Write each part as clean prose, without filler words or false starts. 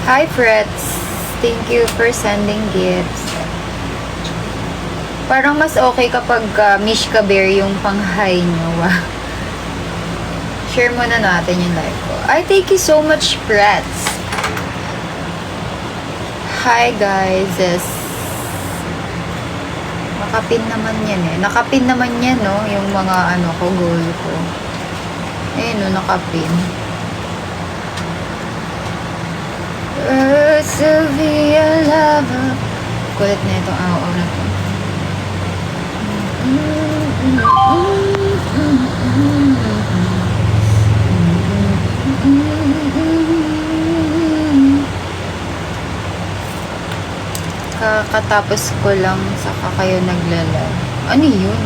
Hi, Frets. Thank you for sending gifts. Parang mas okay kapag Mishka Bear yung pang-hi nyo. Share muna natin yung live ko. Ay, thank you so much, Frets. Hi, guys. Yes. Nakapin naman yan eh. Nakapin naman yan, no? Yung mga ko, goal ko. Ayun, no, nakapin. Sylvia Lava. Kulit na itong aw na to. Kakatapos ko lang saka kayo naglalaro. Ano yun?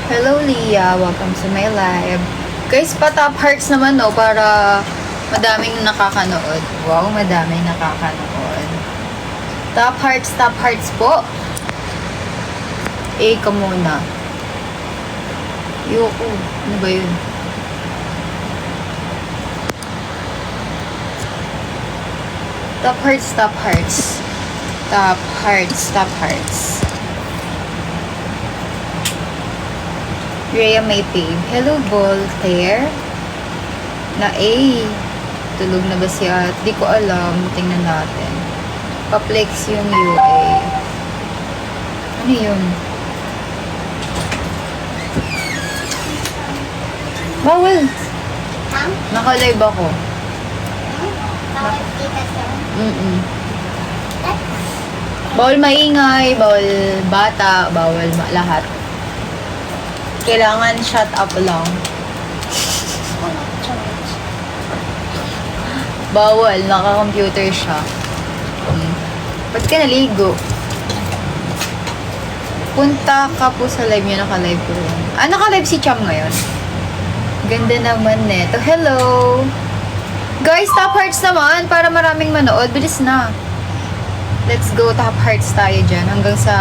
Hello, Leah. Welcome to my live. Guys, pa-top hearts naman, no? Para madaming nakakanood. Wow, madaming nakakanood. Top hearts po. Ka muna. Yoko. Ano ba yun? Top hearts. Top hearts. Rhea may pave. Hello, Voltaire. Na A. Tulog na ba siya? Di ko alam. Tingnan natin. Paplex yung UA. Ano yun? Bawal. Naka-live ako. Bawal maingay, bawal bata, bawal lahat. Kailangan shut up lang. Bawal, naka-computer siya. Ba't ka naligo? Punta ka po sa live niya, naka-live ko rin. Naka-live si Cham ngayon. Ganda naman neto. Hello! Guys, top hearts naman para maraming manood. Bilis na. Let's go, top hearts tayo dyan. Hanggang sa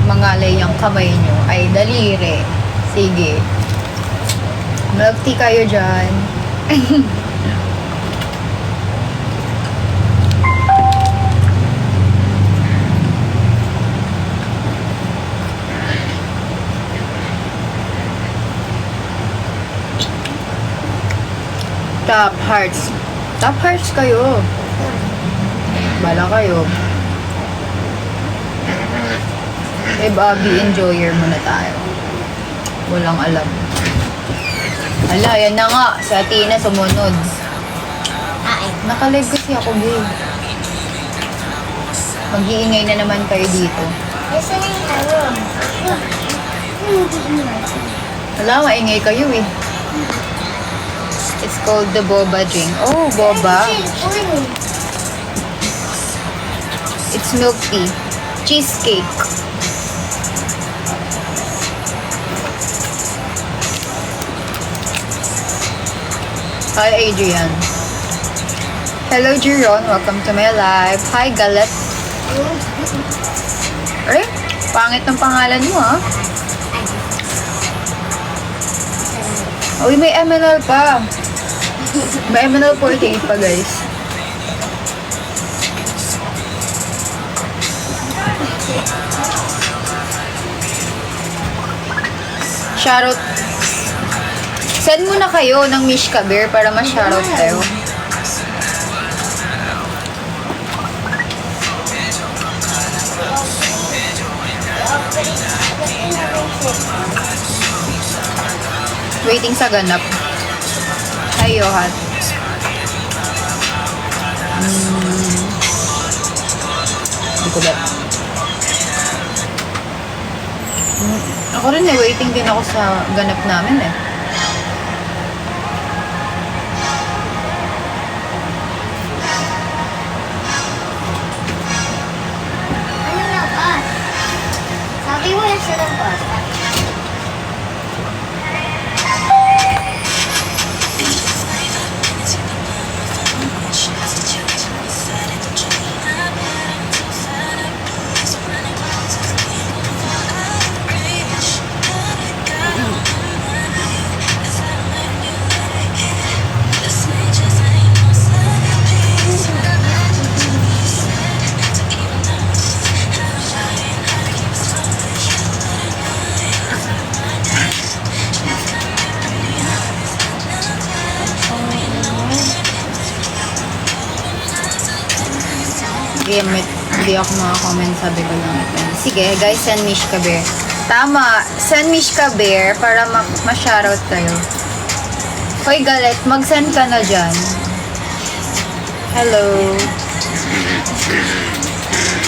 mangalay yung kamay nyo. Ay, daliri. Sige. Milk tea kayo dyan. Top hearts. Top hearts kayo. Bala kayo. Bobby, enjoyer muna tayo. Walang alam. Hala, yan na nga. Si Athena sumunod. Naka-live kasi ako, babe. Mag-iingay na naman kayo dito. Wala, maingay kayo eh. It's called the boba drink. Oh, boba. It's milk tea. Cheesecake. Hi, Adrian. Hello, Jeron. Welcome to my live. Hi, Galet. Aray, pangit ng pangalan mo, ha? Uy, may MNL pa. May MNL 48 pa, guys. Shoutout. Send muna kayo ng Mishka Bear para ma-shoutout tayo. Waiting sa ganap. Hi, Johan. Hindi ko bet. Ako rin eh, waiting din ako sa ganap namin eh. Ano na ba? Sabi mo yan sa labas. Hindi ako comment, sabi ko lang. Sige, guys, send Mish ka bear. Tama, send Mish ka bear para ma-shoutout kayo. Hoy, Galet, mag-send ka na dyan. Hello.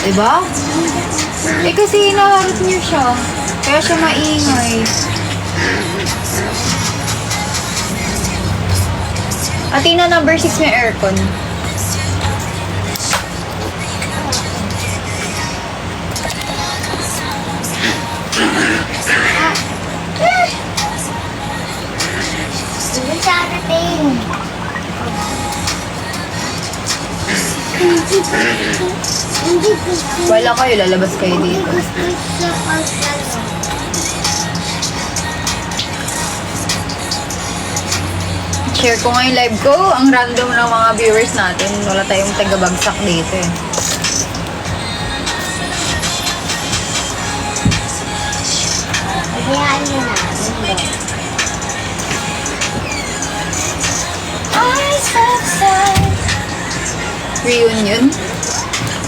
Diba? Eh, kasi hinaharap niyo siya. Kaya siya maingay. Atina, number 6 may aircon. Hindi sa atin. Wala kayo, lalabas kayo dito. Share ko nga yung live ko. Ang random ng mga viewers natin. Wala tayong taga-bagsak dito eh. Hayaan nyo na. Reunion?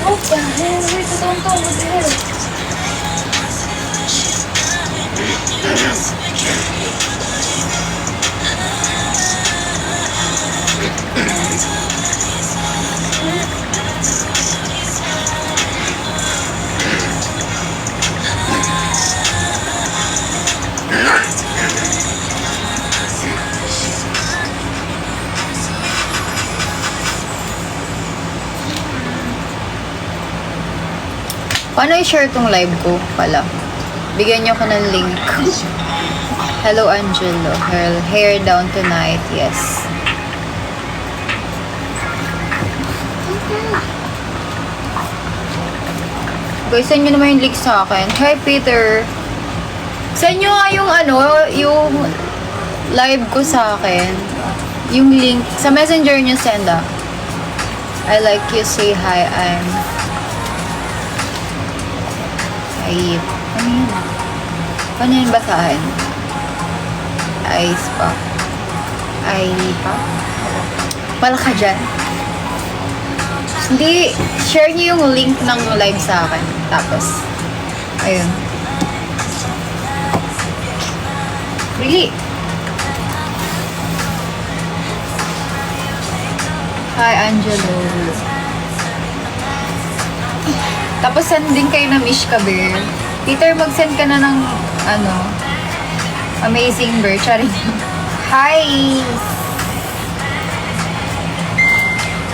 What the hell? Wait, what the hell? Paano i-share tong live ko pala? Bigyan niyo ko ng link. Hello, Angelo. Hair down tonight. Yes. Guys, send nyo naman yung link sa akin. Hi, Peter. Send nyo nga yung yung live ko sa akin. Yung link. Sa messenger nyo send ah. I like you. Say hi. Ay, ano yun? Paano yun basahin? Ice pa. Ay pa? Wala ka dyan? Hindi, share niyo yung link ng live sa akin. Tapos, ayun. Really? Hi, Angelo. Tapos send din kayo na Mish ka, Bear. Peter, mag-send ka na ng, amazing bear. Charing. Hi!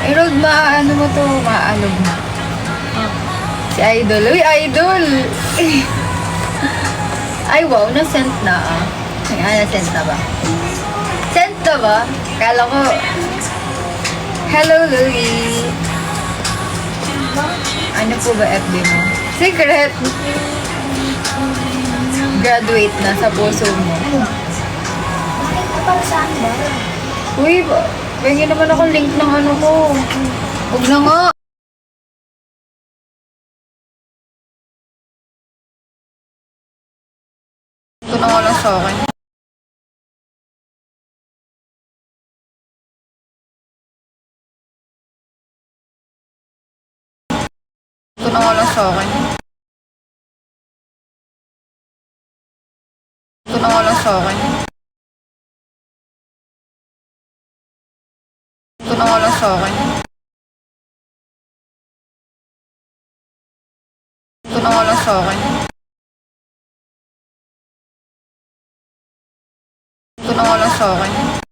Ay, Rod, maano mo to? Maalog mo. Si Idol. Uy, Idol! Ay, wow, na-send na ah. Ay, na-send na ba? Send na ba? Kala ko, hello, Louie. Ano po ba FB mo? Secret! Graduate na sa puso mo. Bakit ka pala saan ba? Uy, bigyan naman ako link ng ano ko. Huwag na nga. Ito na nga lang sa akin. Ito na nga lang sa akin. Ito na nga lang sa akin. Ito na nga lang sa akin. Ito na nga lang sa akin. sa akin.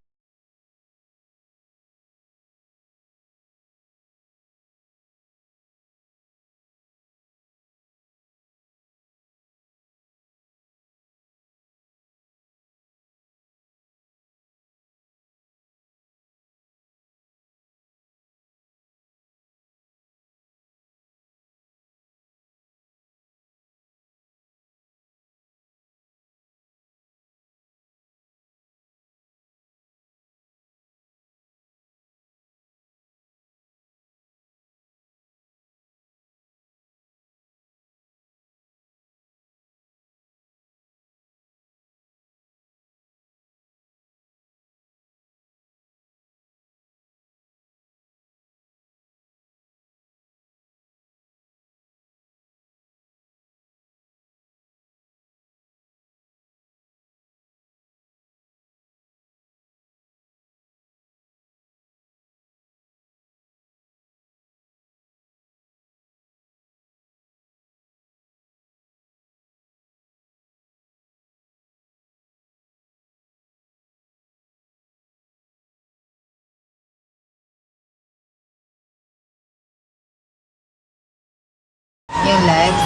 Yung live.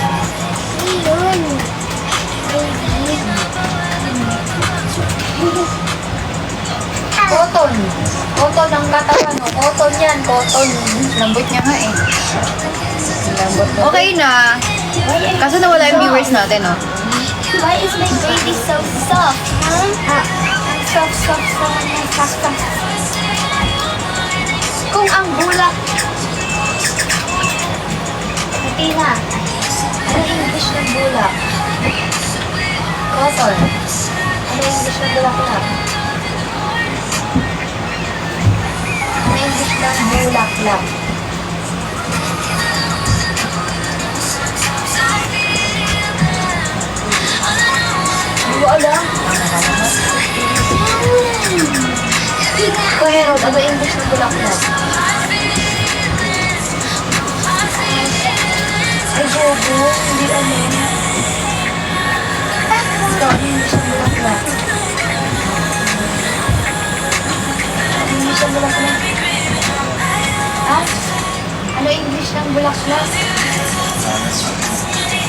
Ayun. Cotton. Cotton ang katawan, no? Cotton yan, cotton. Lambot niya nga eh. Lambot na. Okay na. Kaso nawala yung viewers natin, no? Why is my baby so soft? Huh? Soft, soft, soft, soft, soft. Kung ang bulak... Pati na. Ano English ng bulak? Cotton. Ano English ng bulaklak? Ano English ng bulaklak? Hindi ko alam. Kuya Rod, ano English ng bulaklak? Ay, bobo. Hindi alam. Ito, ano English ng bulaklak? Ano English ng bulaklak? Ha? Ano English ng bulaklak?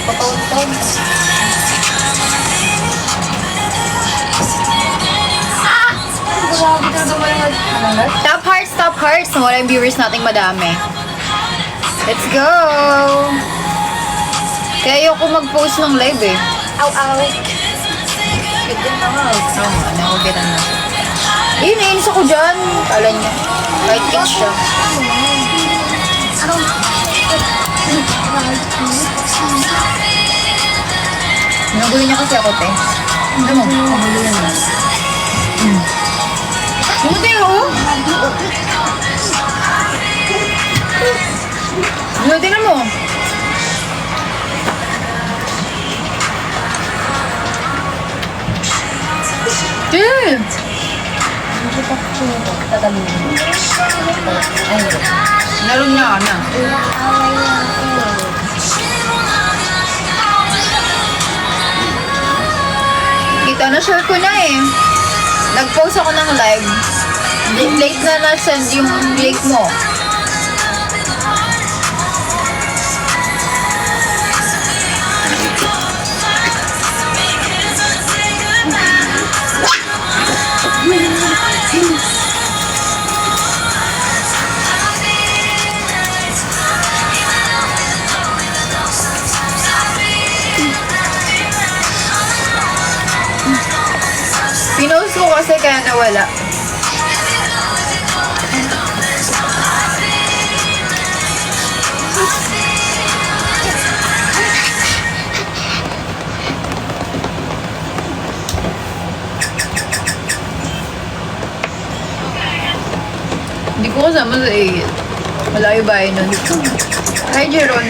Patawag-tawag. Grabe talaga mo yung Top hearts. Nawala yung viewers nating madami. Let's go! Kaya ayoko mag-post ng live eh. Aw-aw. Kitin na nga. Tama, nakugitan na. Eh, nainis ako dyan. Kala niya. Kahit kids siya. Nagulo niya kasi ako, te. Ano mo? Nagulo yan na. Buti oh! Buti na mo. Eh! Nalun niya ka na. Kita na, share ko na eh. Nag-post ako ng live. Late na na-send yung link mo. Pinost ko kasi kaya nawala. Hindi ko kasama sa 8. Malayo ba yun nun? Hi, Jeron.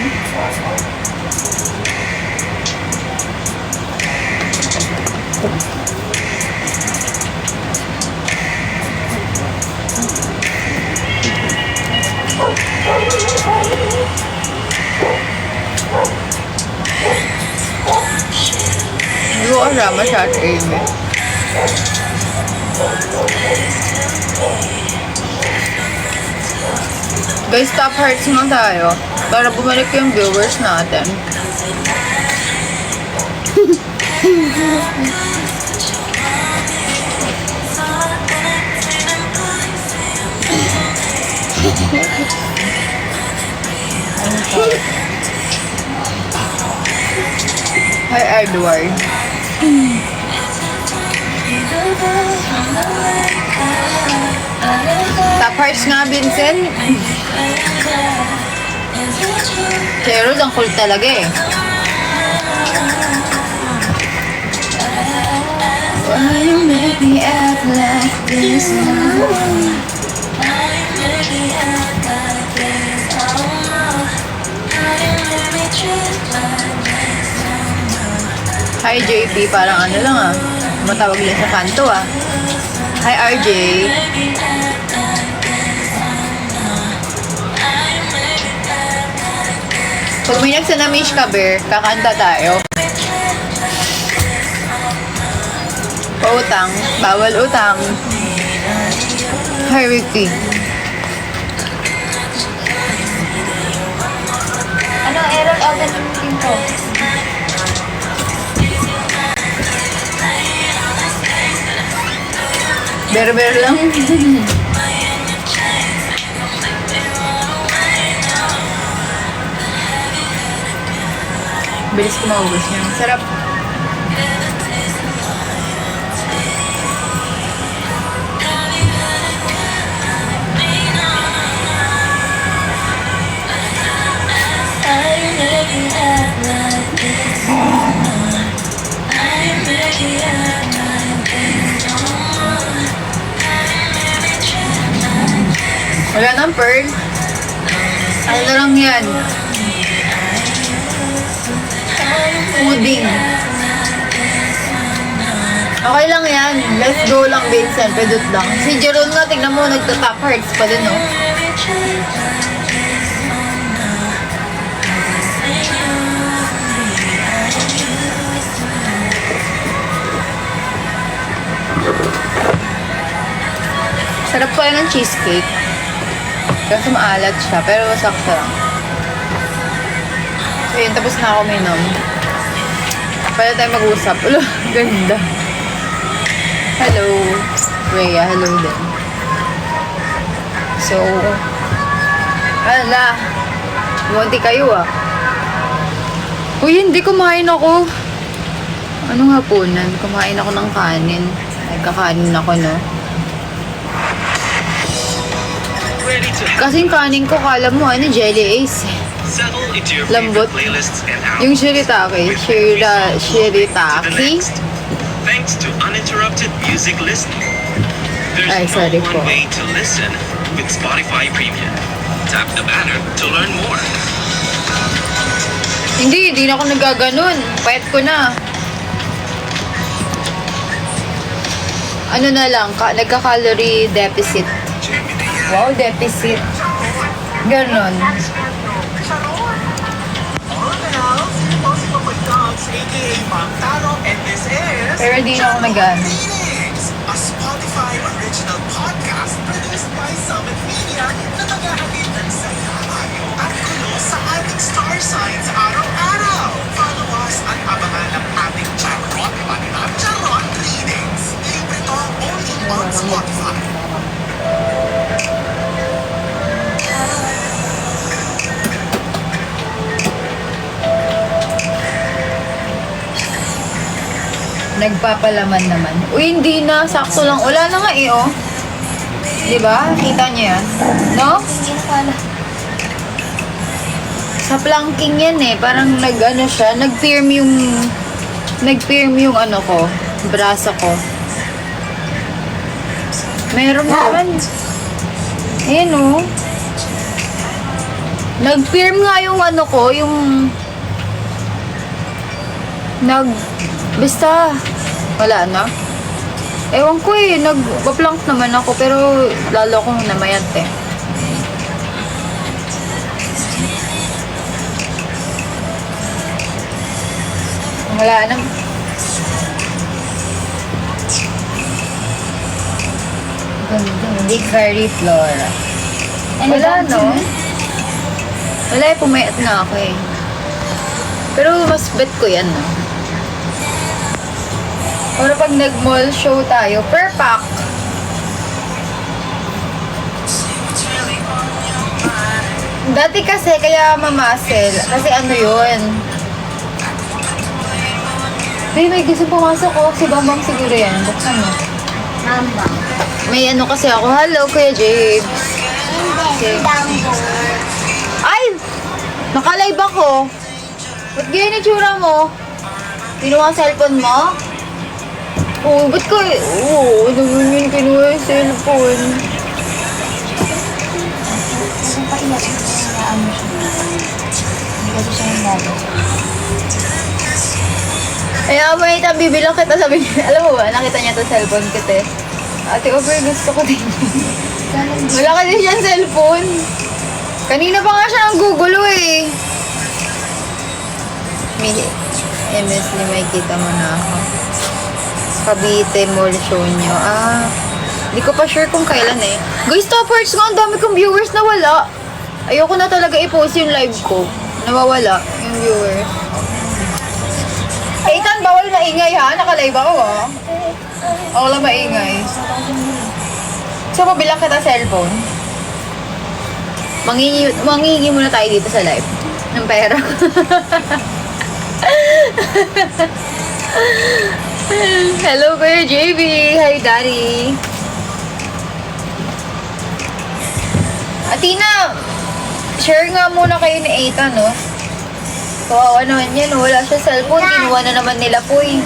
Hindi ko kasama sa 8. Guys, top hearts mo tayo para bumalik yung viewers natin. Hi, Edward. Top hearts nga, Vincent. Pero ang cool talaga eh. Why you make me act like this now? Hi JP, parang ano lang ah. Matawag lang sa kanto ah. Hi RJ. Pag may nagsanamish ka, Bear, kakanta tayo. Pautang, bawal utang. Hi Ricky. Ano, error open yung ko? Bear lang. Bilis ko maubos niya. Sarap. Wala nang pearl. Ano na lang yan? Pudding. Okay lang yan. Let's go lang, Vincent. Pedot lang. Si Jeron nga, tignan mo, nagta-top hearts pa din, no? Sarap pa ng cheesecake. Kasi maalat siya, pero sakto lang. So yun, tapos na ako minom. Pwede tayo mag-usap. Ulo, ganda. Hello. Rhea, hello din. So, ala. Buwanti kayo ah. Uy, hindi kumain ako. Anong hapunan? Kumain ako ng kanin. Nagkakanin ako, no? Kasing kanin ko, kala mo, ano, Jelly Ace. Lambot. Yung shiritaki. Shiritaki. Thanks to uninterrupted music listening. Ay, There's sorry no po. one way to listen with Spotify Premium. Tap the banner to learn more. Hindi na ako nagaganon. Payat ko na. Ano na lang, nagka-calorie deficit. Wow, deficit. Ganon. Pero di na ako nag-ano. A Spotify original podcast produced by Summit Media na maghahatid ng saya, ayaw at gulo sa ating star signs araw-araw. Follow us at abangan ang ating charot at charot readings. Libre to only on Spotify. Nagpapalaman naman. Uy, hindi na. Sakto lang. Wala na nga eh, oh. Diba? Kita niyo yan? No? Hindi na pala. Sa planking yan eh. Parang nag-ano siya. Nag-firm yung ano ko. Braso ko. Meron naman. Ayan oh. Nag-firm nga yung ano ko. Basta, wala na. Ewan ko eh, nagpa-plank naman ako, pero lalo akong namayat eh. Wala na. Hindi Carrie Flora. Wala, no? Wala, pumayat na ako eh. Pero mas bet ko yan, no? Pero pag nag-mall show tayo, per pack. Dati kasi, kaya mamasel. Kasi ano yun? May gusto pumasok ko. Si Bambang siguro yan. Buksan mo. Mamba. May ano kasi ako. Hello, Kuya Jabe. Okay. Dumbo. Ay! Naka-live ako. Ba't ganyan yung tsura mo? Kinuha ang cellphone mo? Oo, ba't ko eh? Oo, naman yun kinuha yung cellphone. Ano pa iyak? Ano siya? Hindi kasi siya nagagawa. Kaya may bibilang kita, sabi niya, alam mo ba, nakita niya to cellphone kita eh. Ate, over gusto ko din. Wala kasi siyang cellphone. Kanina pa nga siya ang gugulo eh. MS ni may kita mo na ako. Cavite Mall show niyo. Hindi ko pa sure kung kailan eh. Guys, top hearts nga, ang dami kong viewers na wala. Ayoko na talaga i-post yung live ko. Nawawala yung viewers. Ethan, bawal maingay ha. Naka-live ako ha. Ako lang maingay. So, mabilang kita cellphone. Mangingi muna tayo dito sa live. Ng pera. Hello, Kuya JB. Hi, Daddy. Atina, share nga muna kayo ni Ethan, no? Kawawa naman yan, wala siya cellphone. Kinuha na naman nila po eh.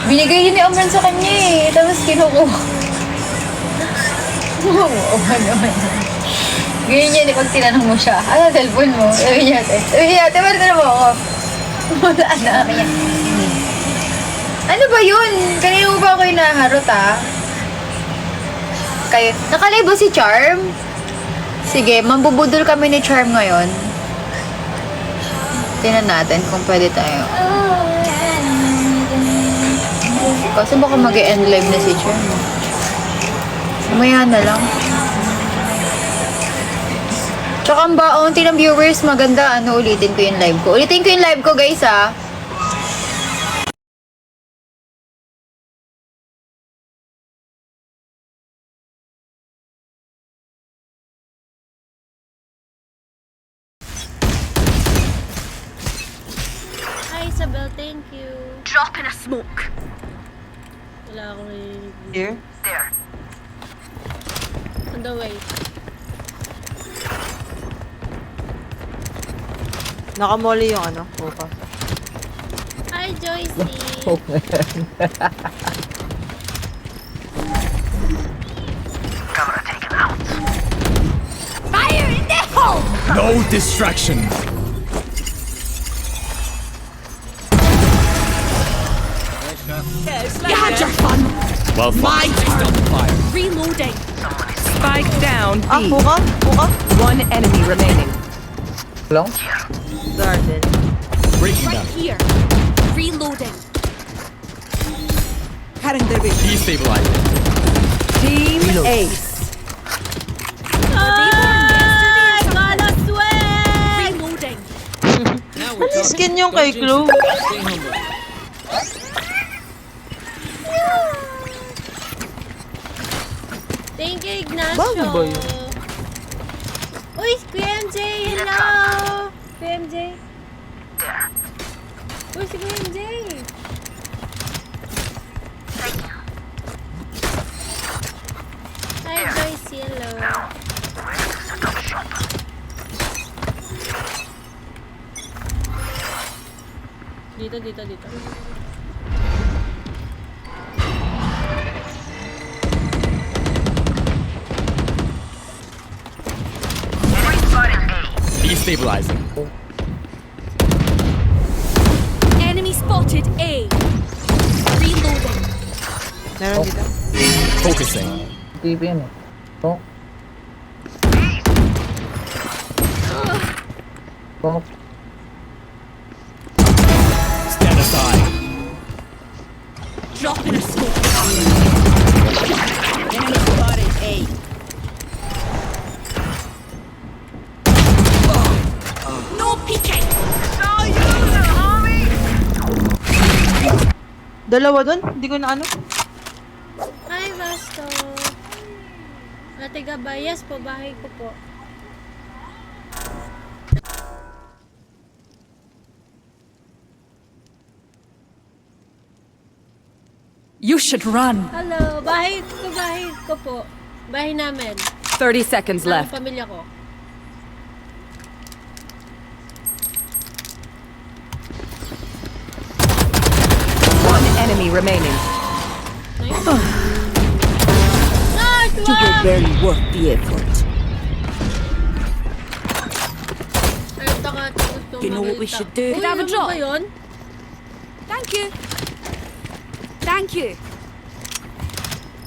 Binigay yun ni Amran sa kanya eh. Tapos kinukuha. Kawawa naman. Ganyan yan eh, pag tinanong mo siya. Ano cellphone mo? Sabi niya, ba't na mo ako? Wala na. Ano ba yun? Kanina mo ba ako yung naharot Kayo, nakalive ba si Charm? Sige, mambubudol kami ni Charm ngayon. Tingnan natin kung pwede tayo. Kasi baka mag-e-end live na si Charm. Umaya na lang. Tsaka ang baunti ng viewers, maganda. Ulitin ko yung live ko. Ulitin ko yung live ko, guys, Hi, Isabel. Thank you. Drop in a smoke. Wala akong narinig. Here? There. On the way. Nakamoli yung ano, focus. Hi, Joycey. Camera taken out. Fire in the hole! No distraction. You had your fun. Well, My turn. fire. Reloading. Spike down B. Buka? One enemy remaining. Garden. Breaking Right down. here. Reloading. Destabilizing. Team Ace. I got a swag! Reloading. Ano skin yung kay Chloe? Thank you, Ignacio. Bago ba yun? Uy, Kuya MJ, hello! Kuya MJ. Uy, si Kuya MJ. Hi, Joyce, hello. Dito. Destabilizing. Enemy spotted A. Reloading. Meron dito. Focusing. Stand aside. Drop in a smoke. Enemy spotted. Dalawa dun? Hindi ko na ano. Hi, Basto. Ate Gabay, yes po, bahay ko po. You should run. Hello, bahay ko po. Bahay namin. 30 seconds Ang left. pamilya ko. One enemy remaining. Nice. Nice! Wow! barely worth the effort. Ay, taka. You know what we should do? Uy, Could I have a ano drop? ba yun? Thank you. Thank you.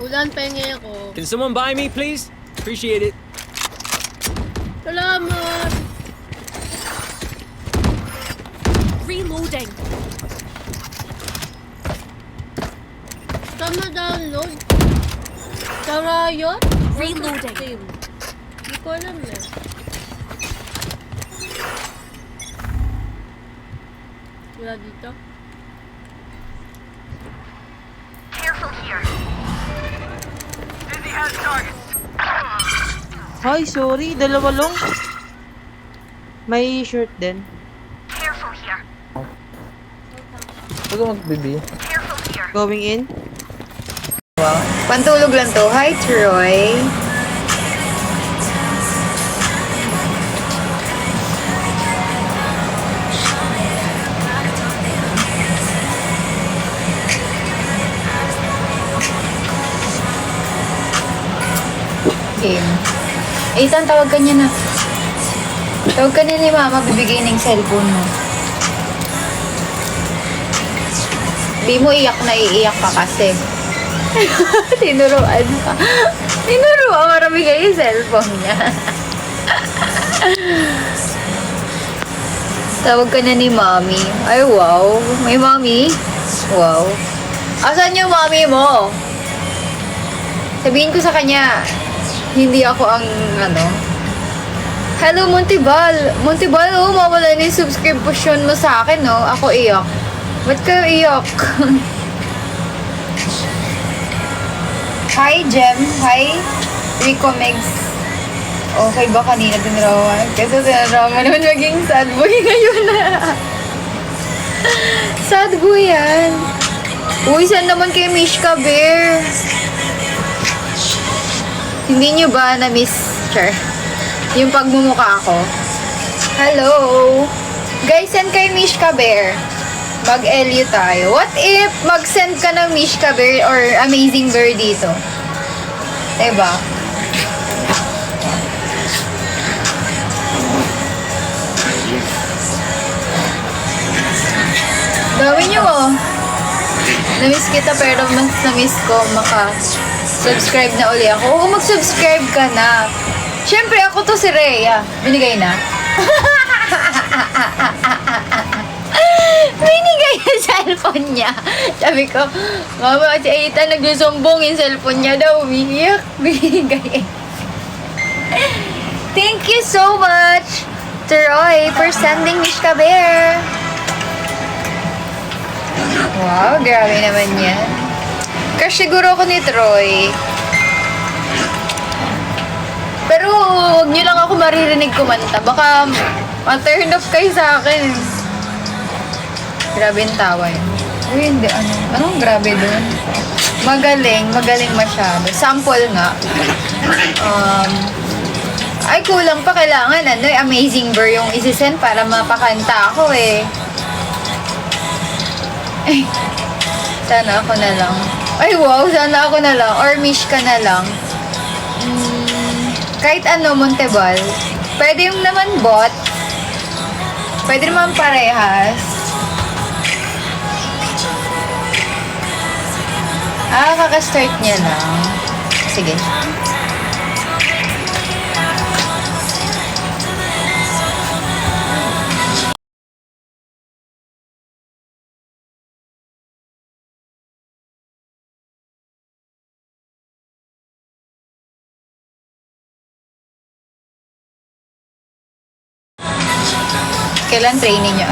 Ulan, penge ako. Can someone buy me, please? Appreciate it. Salamat! Reloading. Tama download? Sa Riot? Reloading. Steam? Hindi ko alam eh. Wala dito? Hi, sorry. Dalawa long. May shirt din. Huwag ka mag-BB. Going in. Pantulog lang to. Hi, Troy. Game. Ethan, tawag ka niya na. Tawag ka niya ni Mama, bibigay ng cellphone mo. Di mo iyak na iiyak ka kasi. Tinuruan pa. Tinuruan, marami kayo yung cellphone niya. Tawag ka na ni Mommy. Ay, wow. May Mommy? Wow. Asan yung Mommy mo? Sabihin ko sa kanya, hindi ako ang, Hello, Montibal. Montibal, mawala na yung subscription mo sa akin, no? Ako iyak. Ba't kayo iyak? Hi, Jem. Hi, Rico Megs. Okay ba kanina tinrawan? Kasi tinrawan mo naman maging sad boy ngayon na. Sad boy yan. Uy, saan naman kay Mishka Bear? Hindi nyo ba na-miss, Char? Yung pagmumukha ko? Hello? Guys, send kay Mishka Bear. Mag-LU tayo. What if mag-send ka ng Mishka Bear or Amazing Bear dito? Diba? Gawin nyo oh. Na-miss kita pero mas na-miss ko maka-subscribe na uli ako. Oo, mag-subscribe ka na. Siyempre, ako to si Rhea. Binigay na. Binigay yung cellphone niya. Sabi ko, Mama, si Aita nagsusumbong yung cellphone niya daw. Umiiyak. Binigay. Thank you so much, Troy, for sending Mishka Bear. Wow, grabe naman yan. Crush siguro ako ni Troy. Pero huwag niyo lang ako maririnig kumanta. Baka ma-turn off kayo sa akin. Grabe yung tawa yun. Uy, hindi. Anong grabe dun? Magaling masyado. Sample nga. Ay, kulang pa. Kailangan, Amazing Bear yung isisend para mapakanta ako eh. Ay, sana ako na lang. Ay, wow, sana ako na lang. Or Mishka na lang. Kahit Montebal. Pwede yung naman bot. Pwede naman parehas. Kaka-start niya lang. Sige. Kailan training niyo?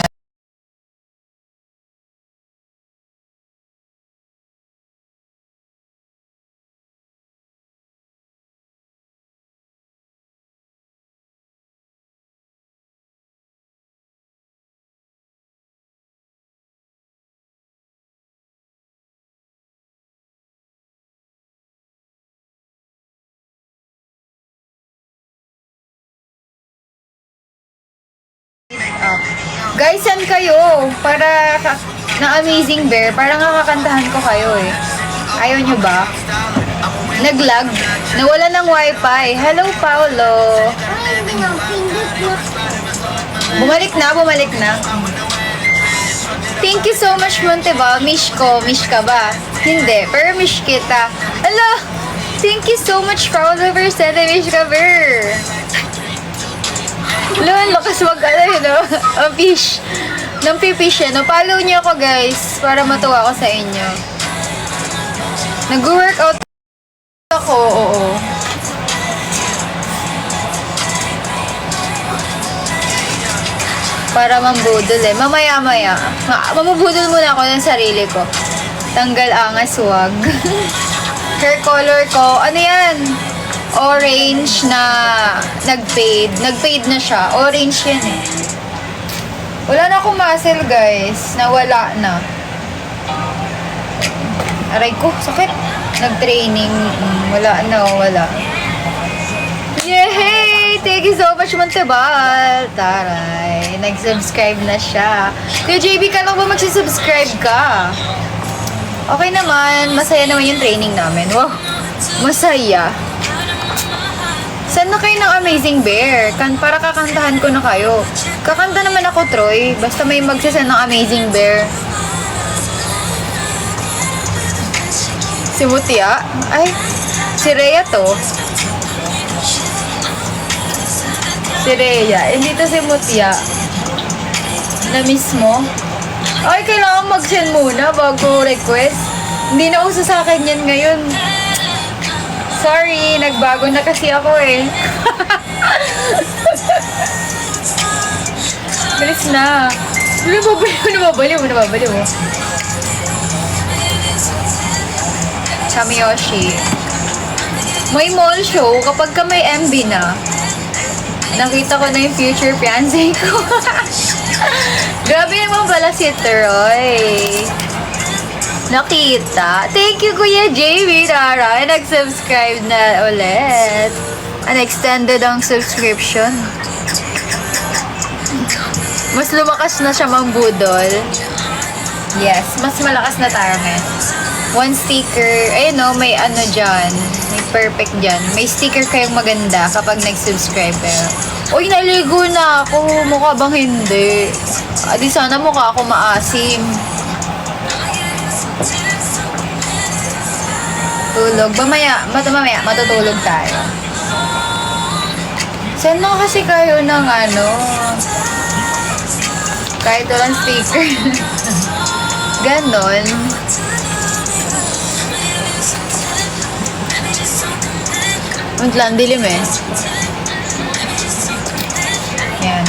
Guys, saan kayo? Para na Amazing Bear, parang kakakantahan ko kayo eh. Ayaw nyo ba? Naglag. Nawala ng wifi. Hello, Paolo. Ay, hindi nga. Pindot na. Bumalik na. Thank you so much, Monteva. Mish ko. Mish ka ba? Hindi. Pero mish kita. Ala! Thank you so much, Paolo, for sending mish ka, Ver. Lon, lakas wag no? Ang fish. Nang pipish no? Follow niyo ako, guys. Para matuwa ako sa inyo. Nag-workout ako, oo. Para mambudol eh. Mamaya-maya. Mamubudol muna ako ng sarili ko. Tanggal angas, wag. Hair color ko, ano yan? Orange na nag-fade. Nag-fade na siya. Orange yan eh. Wala na akong muscle, guys. Nawala na. Aray ko, sakit. Nag-training. Wala. Yay! Thank you so much, Montebal. Taray. Nag-subscribe na siya. Kuya JB, ka lang ba magsisubscribe ka? Okay naman. Masaya naman yung training namin. Wow. Masaya. Saan na kayo ng Amazing Bear? Para kakantahan ko na kayo. Kakanta naman ako, Troy. Basta may magsasend ng Amazing Bear. Si Mutia? Ay, si Rhea to. Si Rhea. Hindi to si Mutia. Na-miss mo? Ay, kailangan mag-send muna bago request. Hindi na uso sa akin yan ngayon. Sorry, nagbago na kasi ako eh. Bilis na. Nababaliw mo. Samiyoshi. May mall show kapag ka may MB na. Nakita ko na yung future fiancé ko. Grabe naman pala si Troy. Nakita. Thank you, Kuya JB Rara. Nag-subscribe na ulit. Unextended ang subscription. Mas lumakas na siya mambudol. Yes, mas malakas na tayo ngayon. One sticker. Ayun no, may ano dyan. May perfect dyan. May sticker kayong maganda kapag nag-subscribe kayo. Uy, naligo na ako. Mukha bang hindi? Di sana mukha ako maasim. Tulog. Mamaya, matutulog tayo. Saan na kasi kayo ng ano? Kahit walang sticker. Ganon. Lang, dilim eh. Yan.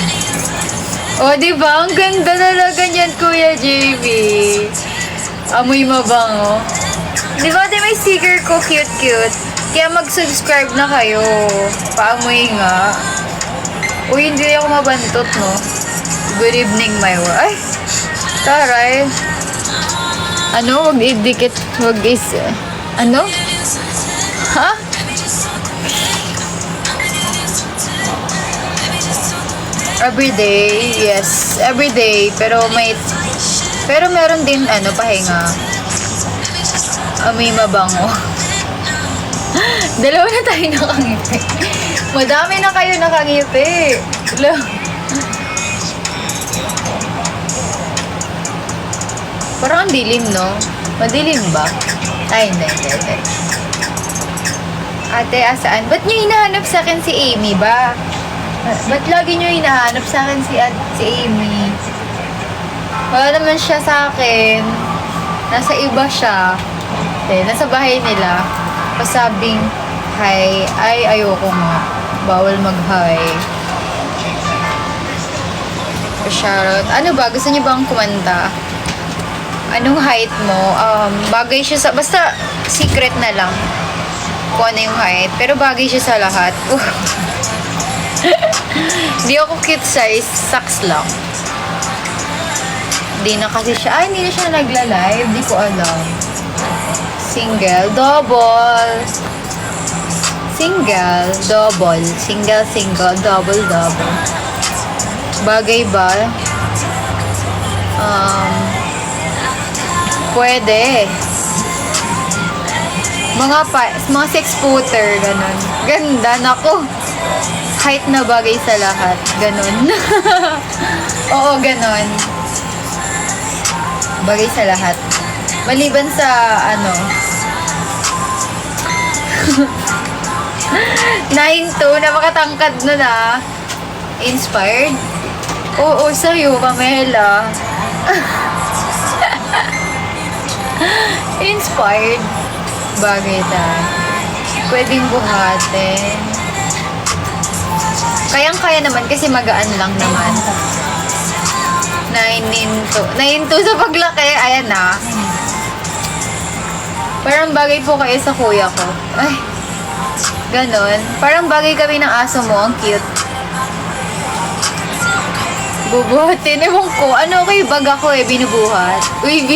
O, diba? Ang ganda talaga niyan, Kuya JB. Amoy mabango. Diba, may sticker ko, cute. Kaya mag-subscribe na kayo. Paamoy nga. Uy, hindi ako mabantot, no? Good evening, my world. Ay! Taray. Ano? Wag idikit. Wag is... Ano? Ha? Everyday, yes. Everyday. Pero meron din, pahinga. Amoy mabango. Dalawa na tayo nakangiti. Madami na kayo nakangiti. Parang ang dilim, no? Madilim ba? Ay, hindi. Ate, asaan? Ba't nyo hinahanap sa akin si Amy ba? Ba't lagi nyo hinahanap sa akin si Amy? Wala naman siya sa akin. Nasa iba siya. Nasa bahay nila. Pasabing, hi. Ay, ayoko nga. Bawal mag-hi. Shoutout. Ano ba? Gusto niyo bang kumanta? Anong height mo? Bagay siya sa... Basta, secret na lang. Kung ano yung height. Pero bagay siya sa lahat. Hindi ako cute size. Saks lang. Hindi na kasi siya... Ay, hindi na siya nagla-live. Hindi ko alam. Single, double. Single, double. Single, double. Bagay ba? Pwede. Mga 6-footer, ganun. Ganda, nako. Height na bagay sa lahat. Ganun. Oo, ganun. Bagay sa lahat. Maliban sa, 9'2", na makatangkad na na. Inspired? Oo, sa'yo, Pamela. Inspired. Bagay tayo. Pwedeng buhatin. Kayang-kaya naman kasi magaan lang naman. 9'2". Sa paglaki, ayan na. Parang bagay po kayo sa kuya ko. Ay, ganon. Parang bagay kami ng aso mo. Ang cute. Bubuhatin. Ewan ko. Ano kayo? Bag ako binubuhat. Uy,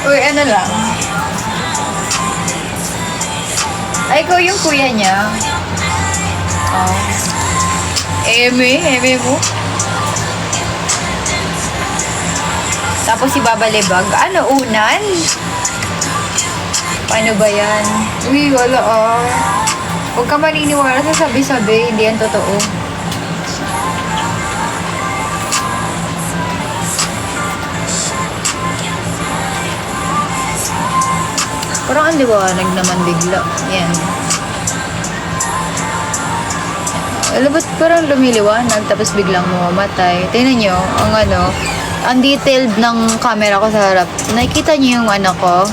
Uy, ano lang. Ay, ikaw yung kuya niya. Oh. Eme mo. Tapos si Baba Lebag. Ano, unan? Paano ba yan? Uy, wala Huwag ka maniniwala sa sabi-sabi. Hindi yan totoo. Parang ang liwanag naman bigla. Yan. Alam ba't parang lumiliwanag tapos biglang mamamatay. Tingnan nyo, ang detailed ng camera ko sa harap. Nakikita nyo yung ko?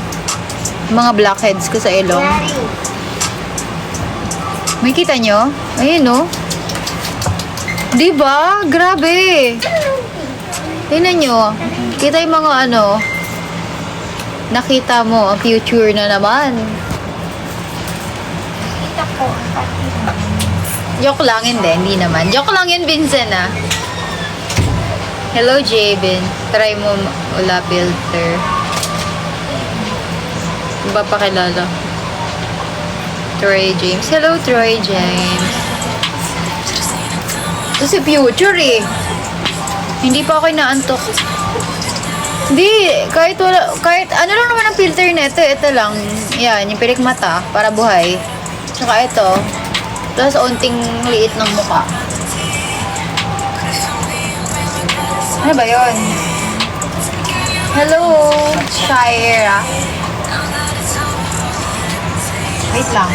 Mga blackheads ko sa ilong. Makikita nyo? Ayun Diba? Grabe. Tingnan nyo. Kita yung mga nakita mo, ang future na naman. Kita ko. Joke lang, hindi naman. Joke lang yun, Vincent, Hello, Jabin. Try mo wala filter. Ba pakilala? Troy James. Hello, Troy James. Ito si future, Hindi pa ako inaantok. Hindi, kahit ano lang naman ang filter nito, ito lang. Yan, yung pilik mata, para buhay. Tsaka ito, plus onting liit ng mukha. Ano ba yun? Hello, Shira. Wait lang.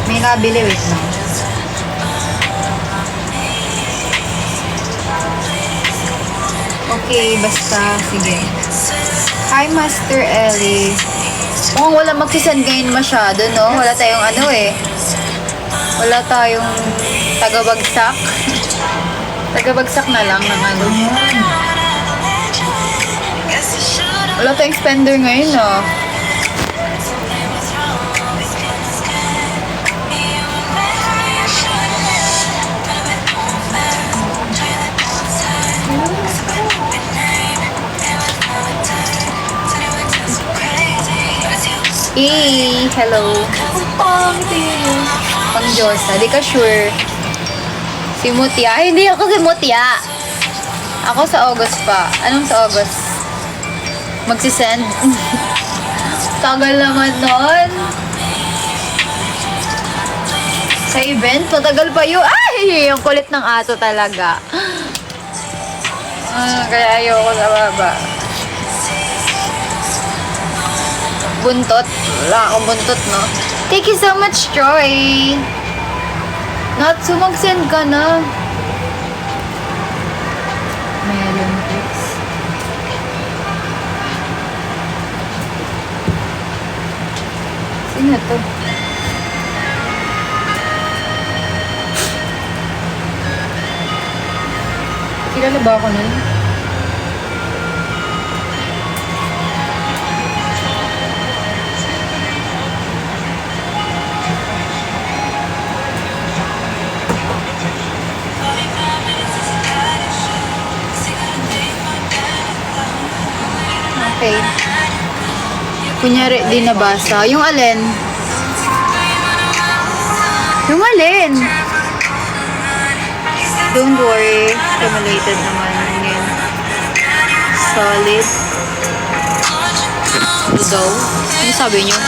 May nabili, wait lang. Okay, basta. Sige. Hi, Master Ellie. Mukhang wala magsisend ngayon masyado, no? Wala tayong Wala tayong tagabagsak. Tagabagsak na lang ng Wala tayong spender ngayon, no? Hey, hello. Pang Diyosa, di ka sure. Si Mutia. Ay, hindi ako si Mutia. Ako sa August pa. Anong sa August? Magsisend? Tagal naman nun. Sa event, matagal pa yun. Ay, yung kulit ng ato talaga. Kaya ayoko sa baba. Buntot. Wala akong buntot, no? Thank you so much, Joy. Natsu, mag-send ka na. Melon cakes. Sino to? Kilala ba ako nun? Okay. Kunyari, di nabasa. Yung alin? Yung alin? Don't worry. Simulated naman yun. Solid. Ito daw. Ano sabi niyo?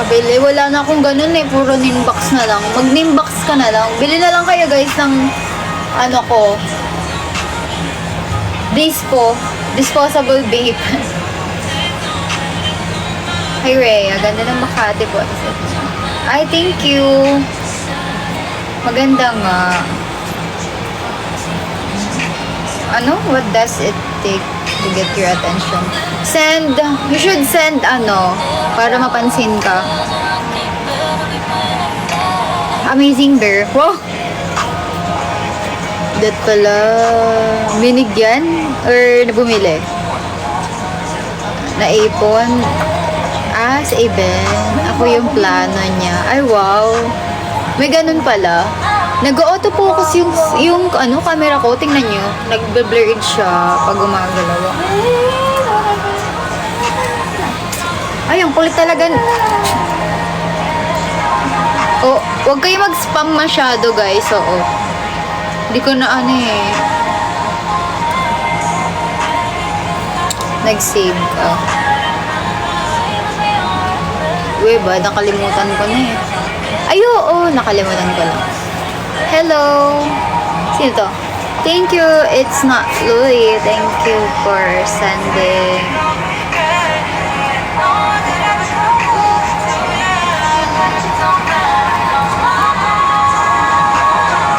Kabili. Wala na akong ganun eh. Puro ninbox na lang. Mag-ninbox ka na lang. Bili na lang kayo guys ng ano ko. Disposable vape. Hi Rhea. Ganda ng Makati po. Ay, thank you. Maganda nga. Ano? What does it take to get your attention? You should send para mapansin ka. Amazing bear. Wow! That pala, binigyan? Or bumili? Naipon? Sa event. Ako yung plano niya. Ay, wow! May ganun pala. Nag-auto-focus yung camera ko. Tingnan nyo. Nag-blurred siya pag gumagalaw. Ay, ang kulit talaga. Oh, wag kayo mag-spam masyado, guys. Oo. Hindi ko na nag-save ka. Uy, ba? Nakalimutan ko na eh. Ay, oo. Nakalimutan ko lang. Hello. Sino to? Thank you. It's not Louie. Thank you for sending.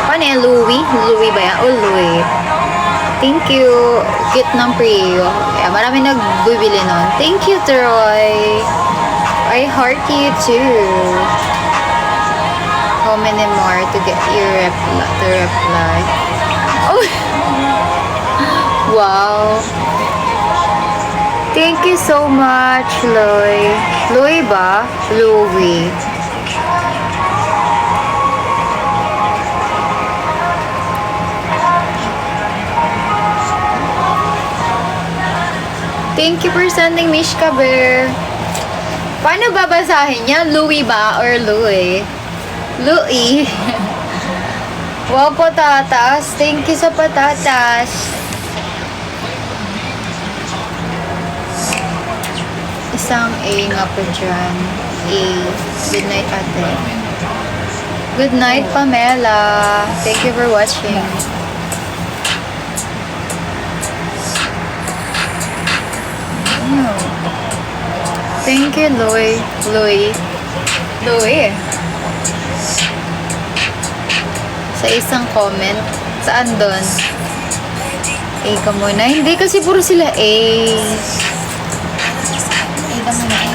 Paano yan? Louie? Louie ba yan? Oh, Louie. Thank you. Cute ng pre-yo. Yeah, marami nagbibili nun. Thank you, Troy. I heart you too. How many more to get your reply? Oh! Wow! Thank you so much, Loy. Loy ba? Louie. Thank you for sending Mishka Bear. Paano babasahin niya? Louie ba or Louie? Louie. Wow, patatas. Thank you sa patatas. Isang A nga po dyan. A. Good night, ate. Good night, Pamela. Thank you for watching. Thank you, Louie. Louie. Sa isang comment. Saan doon? A ka muna. Hindi kasi puro sila A. A ka muna.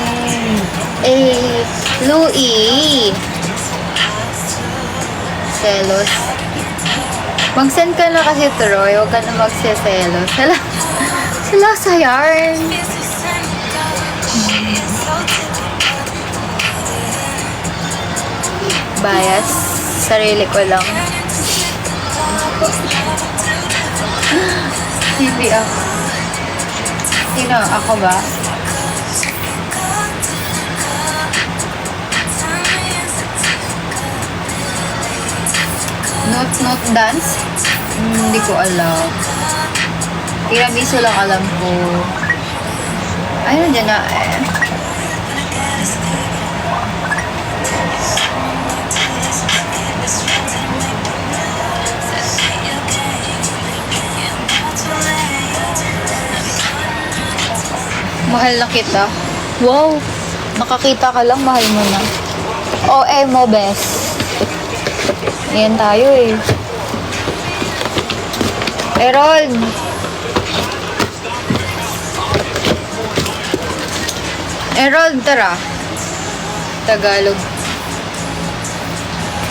A. Louie. Selos. Mag-send ka na kasi, Troy. Huwag ka na magseselos. Sila sa yarn. Bias. Sarili ko lang. TV ako. Sino? Ako ba? Note dance? Hindi ko alam. Tiramisu lang alam ko. Ay, nandiyan na eh. Mahal na kita. Wow! Nakakita ka lang, mahal mo na. OA mo, best. Ayan tayo eh. Errol! Errol, tara. Tagalog.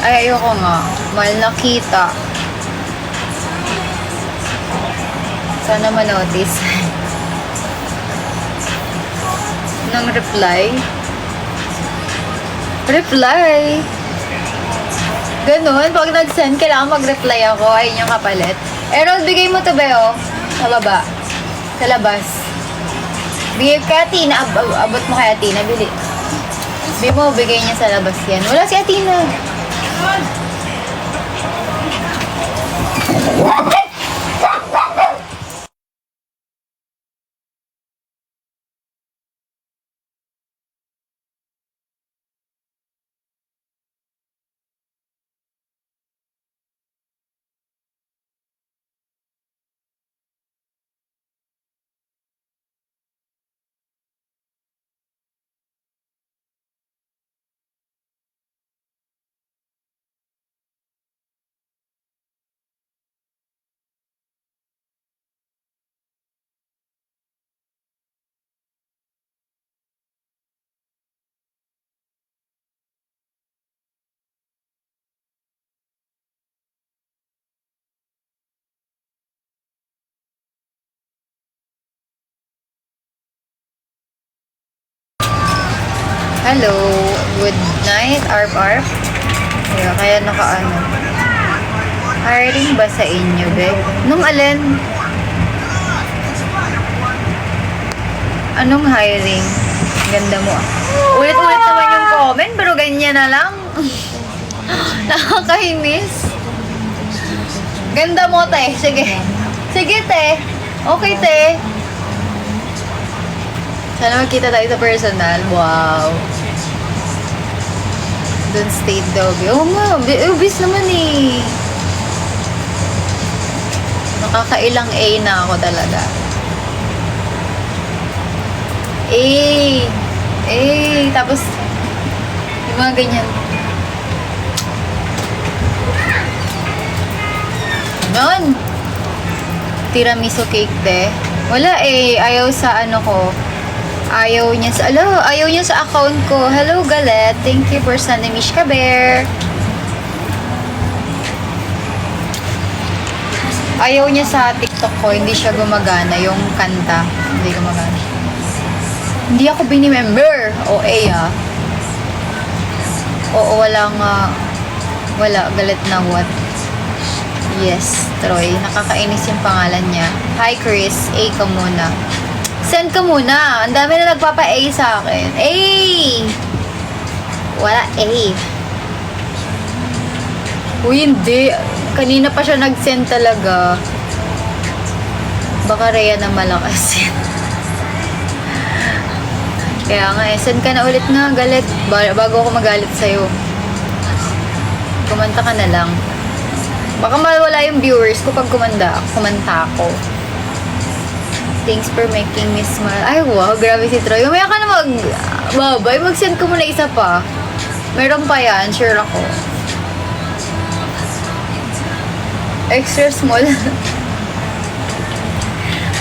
Ay, ayoko nga. Mahal na kita. Sana ma-notice. ng reply. Reply! Ganun, pag nag-send, kailangan mag-reply ako. Ayun yung kapalit. Errol, bigay mo to, Beo. Sa baba. Sa labas. Bigay kay Atina. Abot mo kay Atina. Bili. Bigay mo, bigay niya sa labas yan. Wala si Atina. Hello. Good night, Arp Arp. Kaya nakaano. Hiring ba sa inyo, be? Nung alin? Anong hiring? Ganda mo. Ulit-ulit naman yung comment, pero ganyan na lang. Nakakainis. Ganda mo, te. Sige. Sige, te. Okay, te. Sana magkita tayo sa personal. Wow. Don't state daw. Oh, ma. Ubis naman eh. Nakakailang A na ako talaga. A. A. Tapos, yung mga ganyan. Ganon. Tiramisu cake, te. Wala eh. Ayaw sa ano ko. Ayaw niya sa account ko. Hello, Galet. Thank you for sending me Shka Bear. Ayaw niya sa TikTok ko. Hindi siya gumagana. Yung kanta. Hindi gumagana. Hindi ako bini-member. OA ah. Oo, wala nga. Wala. Galit na what? Yes, Troy. Nakakainis yung pangalan niya. Hi, Chris. A ka muna. Send ka muna. Ang dami na nagpapa-A sa akin. A! Wala A. Uy, hindi. Kanina pa siya nag-send talaga. Baka Rhea na malakas yan. Kaya nga send ka na ulit nga, galit. Bago ako magalit sa'yo. Kumanta ka na lang. Baka mawala yung viewers ko pag kumanta ako. Thanks for making me smile. Ay, wow. Grabe si Troy. Umaya ka na babay. Mag-send ko muna isa pa. Meron pa yan. Sure ako. Extra small.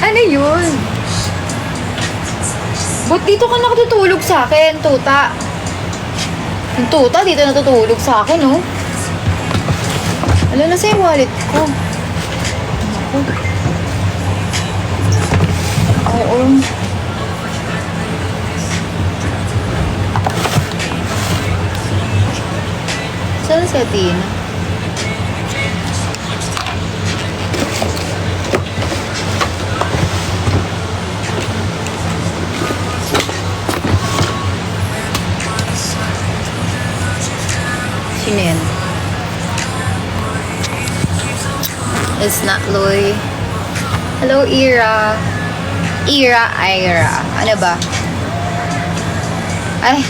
Ano yun? Ba't dito ka nakatutulog sa akin, tuta? Yung tuta, dito natutulog sa akin, oh. Alam na sa yung wallet ko. Ako. Oo. Saan si Atina? Sino yan? It's not Loy. Hello, Ira. Ira. Ano ba? Ay.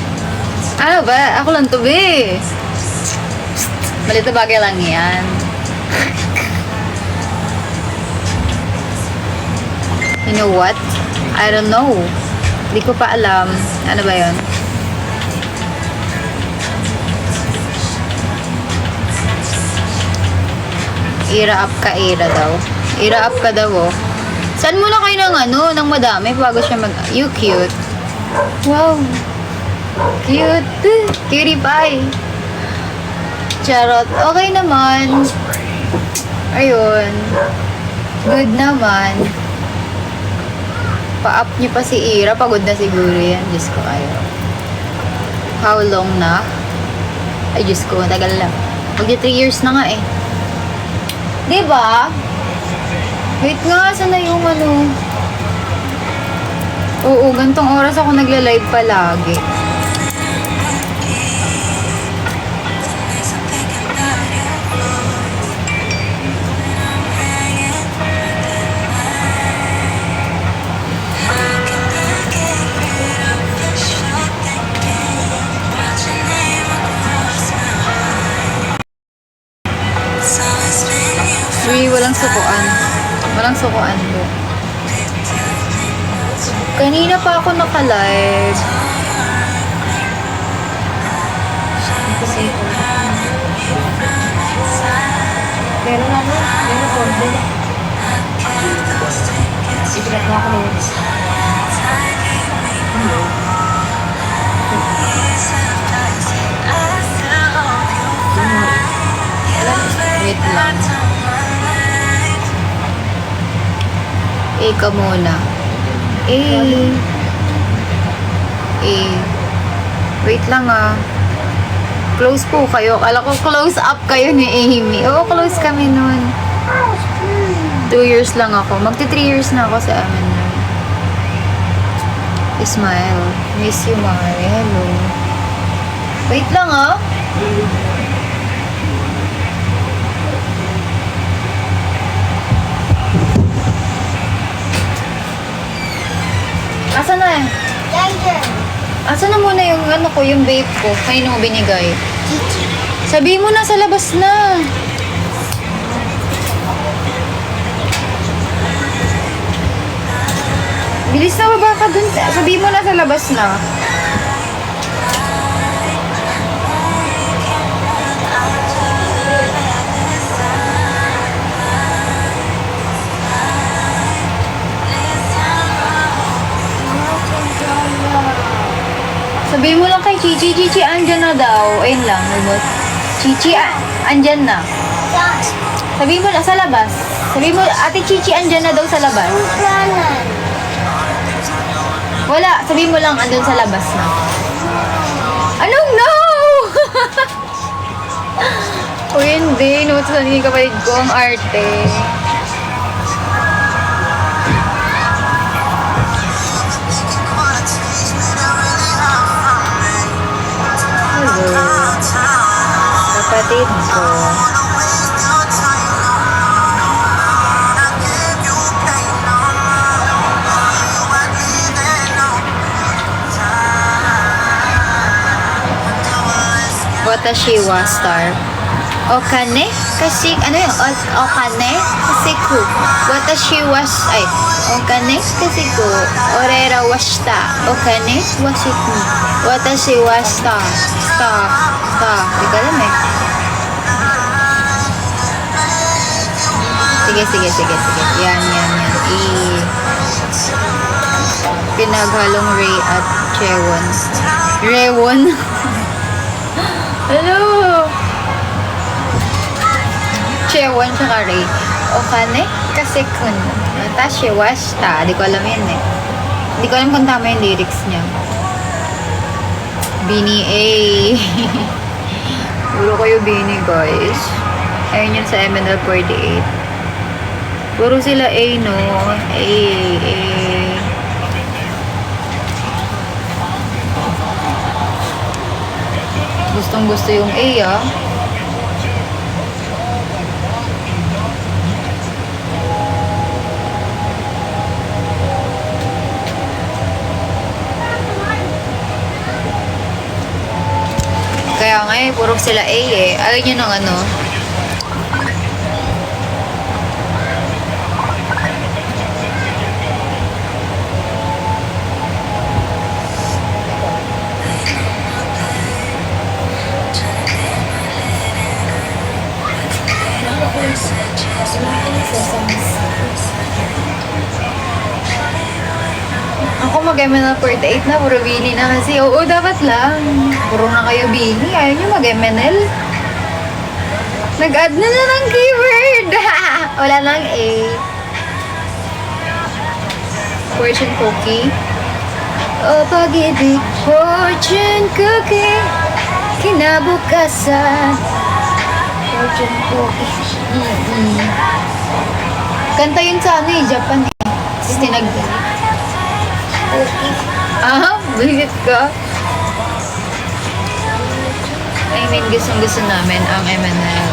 Ano ba? Ako lang to, be. Malit na bagay lang yan. You know what? I don't know. Hindi ko pa alam. Ano ba yun? Ira up ka, Ira daw. Ira up ka daw, oh. Saan muna kayo ng madami bago siya You cute. Wow. Cute. Cutie pie. Charot. Okay naman. Ayun. Good naman. Pa-up niyo pa si Ira. Pagod na siguro yan. Diyos ko, ayaw. How long na? Ay, Diyos ko, matagal lang. Magdi 3 years na nga eh. Diba? Wait nga, saan na yung ano? Oo, gantong oras ako nagla-live palagi. Uy, walang sukuan. Walang sukuan do. Kanina pa ako naka-live. Meron na no? Meron ko. Ipilat mo ako no? Wait lang. Ka muna. Wait lang ah. Close po kayo. Kala ko close up kayo ni Amy. Oo, close kami nun. 2 years lang ako. Magti 3 years na ako sa amin. Smile. Miss you, Mari. Hello. Wait lang ah. Asan na? Asan na muna yung ano ko, yung vape ko? Kanino mo binigay? Sabihin mo na sa labas na. Bilis na, baba ka dun. Sabihin mo na sa labas na. Sabihin mo lang kay Chichi, Chichi, andyan na daw. Ayun lang, remote. Chichi, andyan na. Sabihin mo lang sa labas. Sabihin mo, Ate Chichi, andyan na daw sa labas. Wala, sabihin mo lang, andun sa labas na. Anong no? O hindi, notes na naging kapatid ko, ang arte. Kapatid ko. Watashi wa star. Okane? Kasi, ano yun? Okane? Kasi ku. Watashi was, ay. Okane? Kasi ku. Orera wa shita. Okane? Wasiku. Watashi wa star. Star. Di ko alam eh. Sige. Yan. Pinaghalong Ray at Chewon. Rewon. Hello! Chewon tsaka Ray. Okane? Kasi kun. Watashi wa shita. Di ko alam yan eh. Di ko alam kung tama yung lyrics niya. Bini A. Puro kayo Bini, guys. Ayun yun sa MNL48. Puro sila A, no? A. Gustong gusto yung A, ah. Kaya nga eh, puro sila A eh. Ayaw nyo ng ano. Ako mag-MNL48 na, puro Bini na kasi. Oo, dapat lang. Puro na kayo Bini. Ayaw nyo mag-MNL. Nag-add na ng keyword. Wala lang A. Fortune cookie. Oh, pag-ibig, fortune cookie. Kinabukasan. Fortune cookie. Kanta yun sa ano eh, Japan eh. Tapos cookie. Ah, bilit ka. I mean, gustong-gusto namin ang M&L.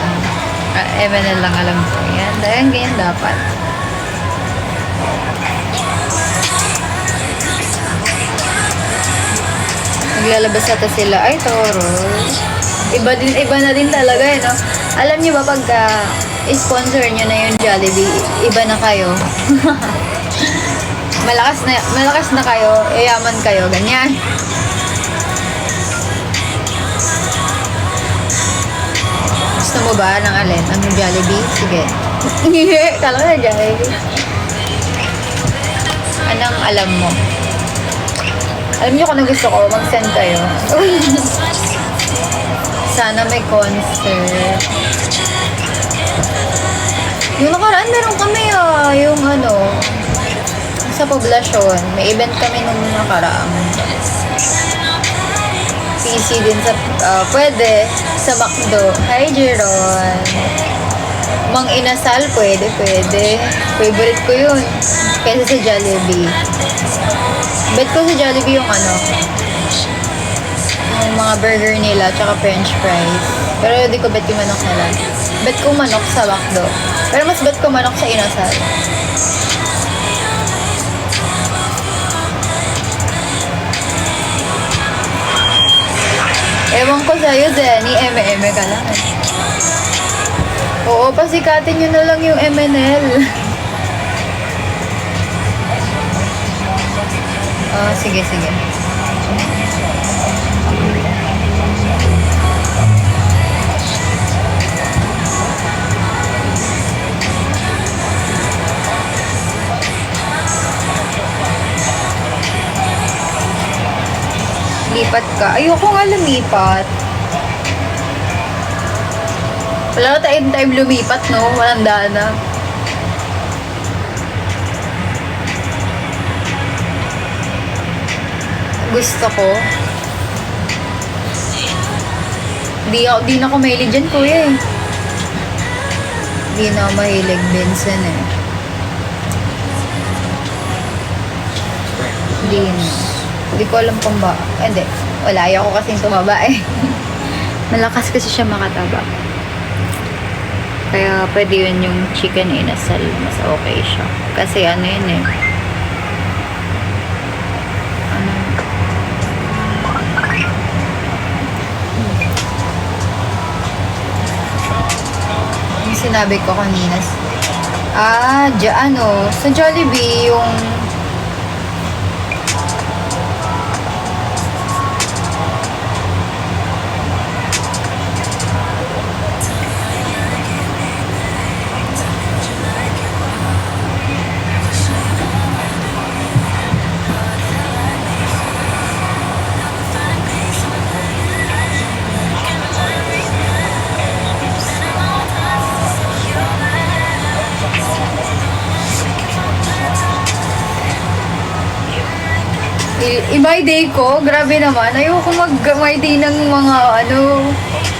M&L lang alam ko. Yan, dahil ganyan dapat. Naglalabas ata sila. Ay, Toro. Iba na din talaga eh, no? Alam niyo ba pagka sponsor niyo na yung Jollibee, iba na kayo. malakas na kayo, yayaman kayo, ganyan. Gusto mo ba ng alin? Ang Jollibee? Sige. Kala ko na Jollibee. Anong alam mo? Alam niyo kung ano gusto ko, mag-send kayo. Sana may concert. Yung nakaraan, meron kami yung ano, sa poblasyon. May event kami nung nakaraan. PC din sa, pwede, sa McDo. Hi, Jeron. Mang Inasal, pwede. Favorite ko yun. Kaysa sa Jollibee. Bet ko sa Jollibee yung ano, yung mga burger nila, tsaka french fries. Pero di ko bet yung manok nila. Bet ko manok sa McDo. Pero mas bet ko manok sa Inasal. Ewan ko sa'yo, Zenny. Eme-eme ka lang eh. Oo, pasikatin nyo na lang yung MNL. Sige. Lipat ka. Ayoko nga lumipat. Wala na tayong time lumipat, no? Walang dana. Gusto ko. Di na ako mahilig dyan, kuya eh. Di na ako mahilig, Vincent eh. Hindi ko alam kung ba. Hindi. Wala. Ayaw ko kasing tumaba eh. Malakas kasi siya makataba. Kaya pwede yun yung chicken inasal. Mas okay siya. Kasi ano yun eh. Yung sinabi ko kanina. Sa Jollibee yung My day ko, grabe naman. Ayoko mag-my day ng mga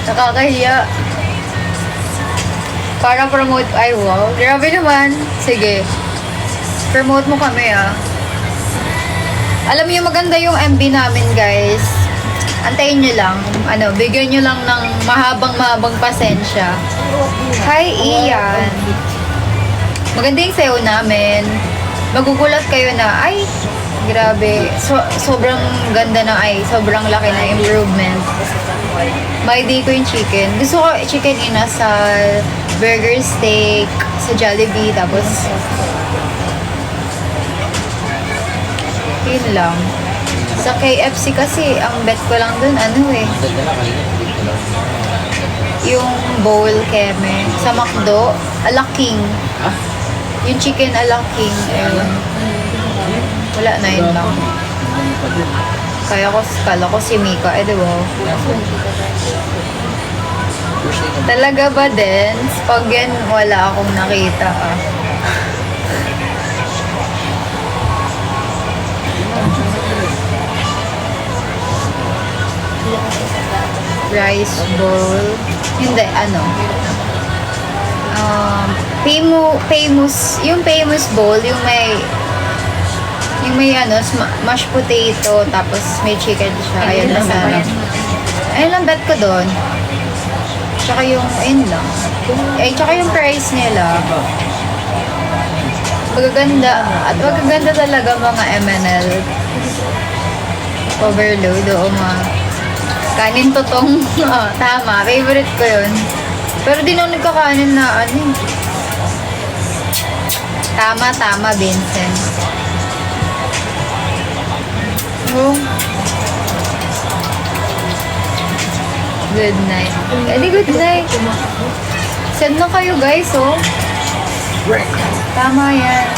nakakahiya. Para promote, ay wow, grabe naman. Sige, promote mo kami Alam niyo maganda yung MB namin guys. Antayin nyo lang, bigyan nyo lang ng mahabang pasensya. Hi Ian. Maganda yung sayo namin. Magugulat kayo na, ay, grabe. Sobrang ganda na sobrang laki na improvement. My day ko yung chicken. Gusto ko chicken inasal, burger steak, sa Jollibee, tapos yun lang. Sa KFC kasi, ang bet ko lang dun, yung bowl keme. Sa McDo, ala king. Yung chicken ala king. Wala na yun lang. Kala ko si Mika. Diba? Talaga ba din? Pag yan, wala akong nakita rice bowl. Hindi, ano. Famous, yung famous bowl, yung may ano, mashed potato, tapos may chicken siya. Ayun lang sana. Ayun lang bet ko doon. Tsaka yung, ayun lang. Tsaka yung price nila. Magaganda. At magaganda talaga mga MNL. Overload o mga kanin totong. Tama. Favorite ko yun. Pero di na nagkakanin na ano. Tama, Vincent. Oh. Good night. Good night. Send na kayo guys, oh. Tama yan.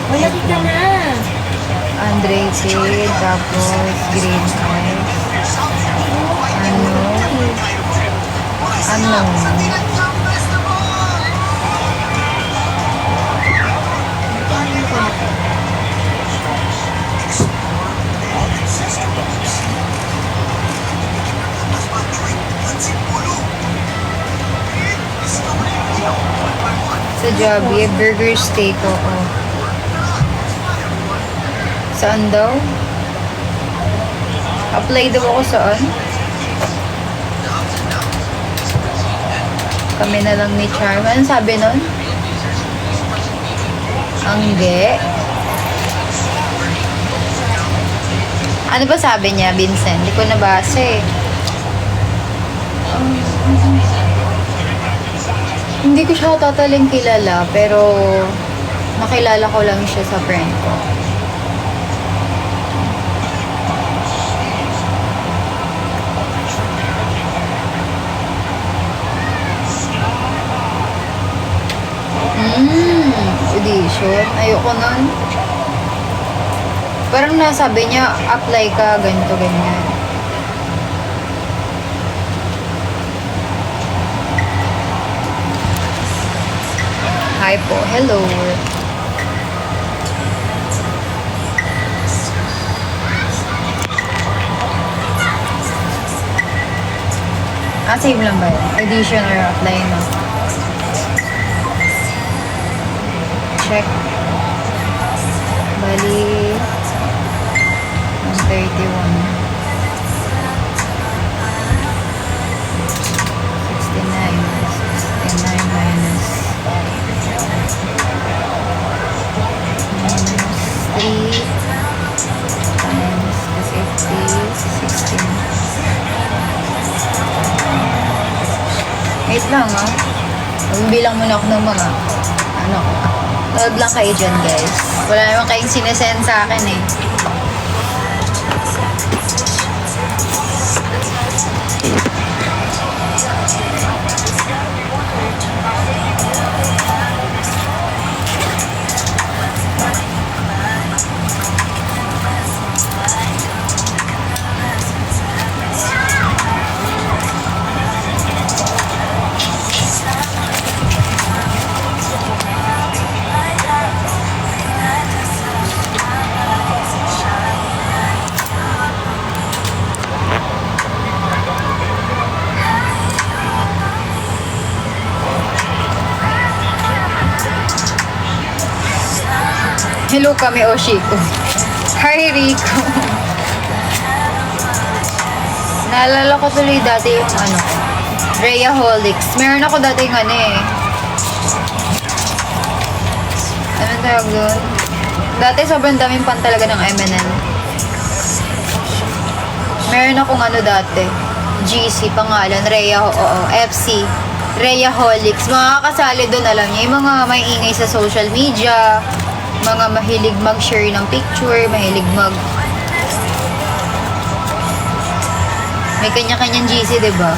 Malaki ka na. Andre Kid, tapos Green Eyes. Ano? Sa Jollibee, burger steak ako. Saan daw? Apply daw ako saan? Kami na lang ni Charm. Anong sabi nun? Angge? Ano ba sabi niya, Vincent? Hindi ko nabasa eh. Hindi ko siya totaling kilala, pero nakilala ko lang siya sa friend ko. Audition? Ayoko nun. Parang nasabi niya, apply ka, ganito, ganyan. Hi po. Hello. Save lang ba yun? Audition or apply no? Check. Bali, 131. 69 minus 3 times the 50, 16. Wait lang ah. Magbilang muna ako ng mga ano. Load lang kayo dyan guys. Wala naman kayong sinesend sa akin eh. Hello kami, Oshiko. Hi, Rico. Naalala ko tuloy dati yung ano, Rayaholics. Meron ako dati yung ano eh. Anong tawag doon? Dati sobrang daming pan talaga ng MNL. Meron akong ano dati. GC, pangalan. FC. Rayaholics. Makakasali doon, alam niyo. Yung mga may ingay sa social media. Mga mahilig mag-share ng picture, mahilig may kanya-kanyang GC, diba?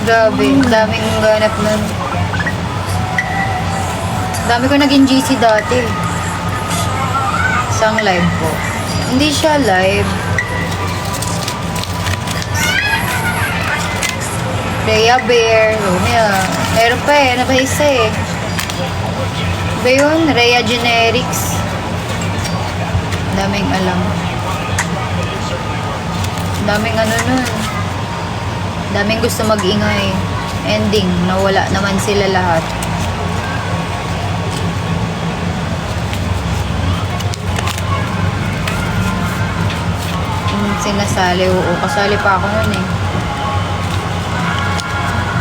Grabe, daming ganap nun. Dami ko naging GC dati. Isang live po. Hindi siya live. Rhea Bear. Lumia. Meron pa eh. Ano ba isa eh? Ba yun? Rhea Generics. Daming alam. Daming ano nun. Daming gusto mag-ingay. Ending. Nawala naman sila lahat. Sinasali. Oo. Kasali pa ako nun eh.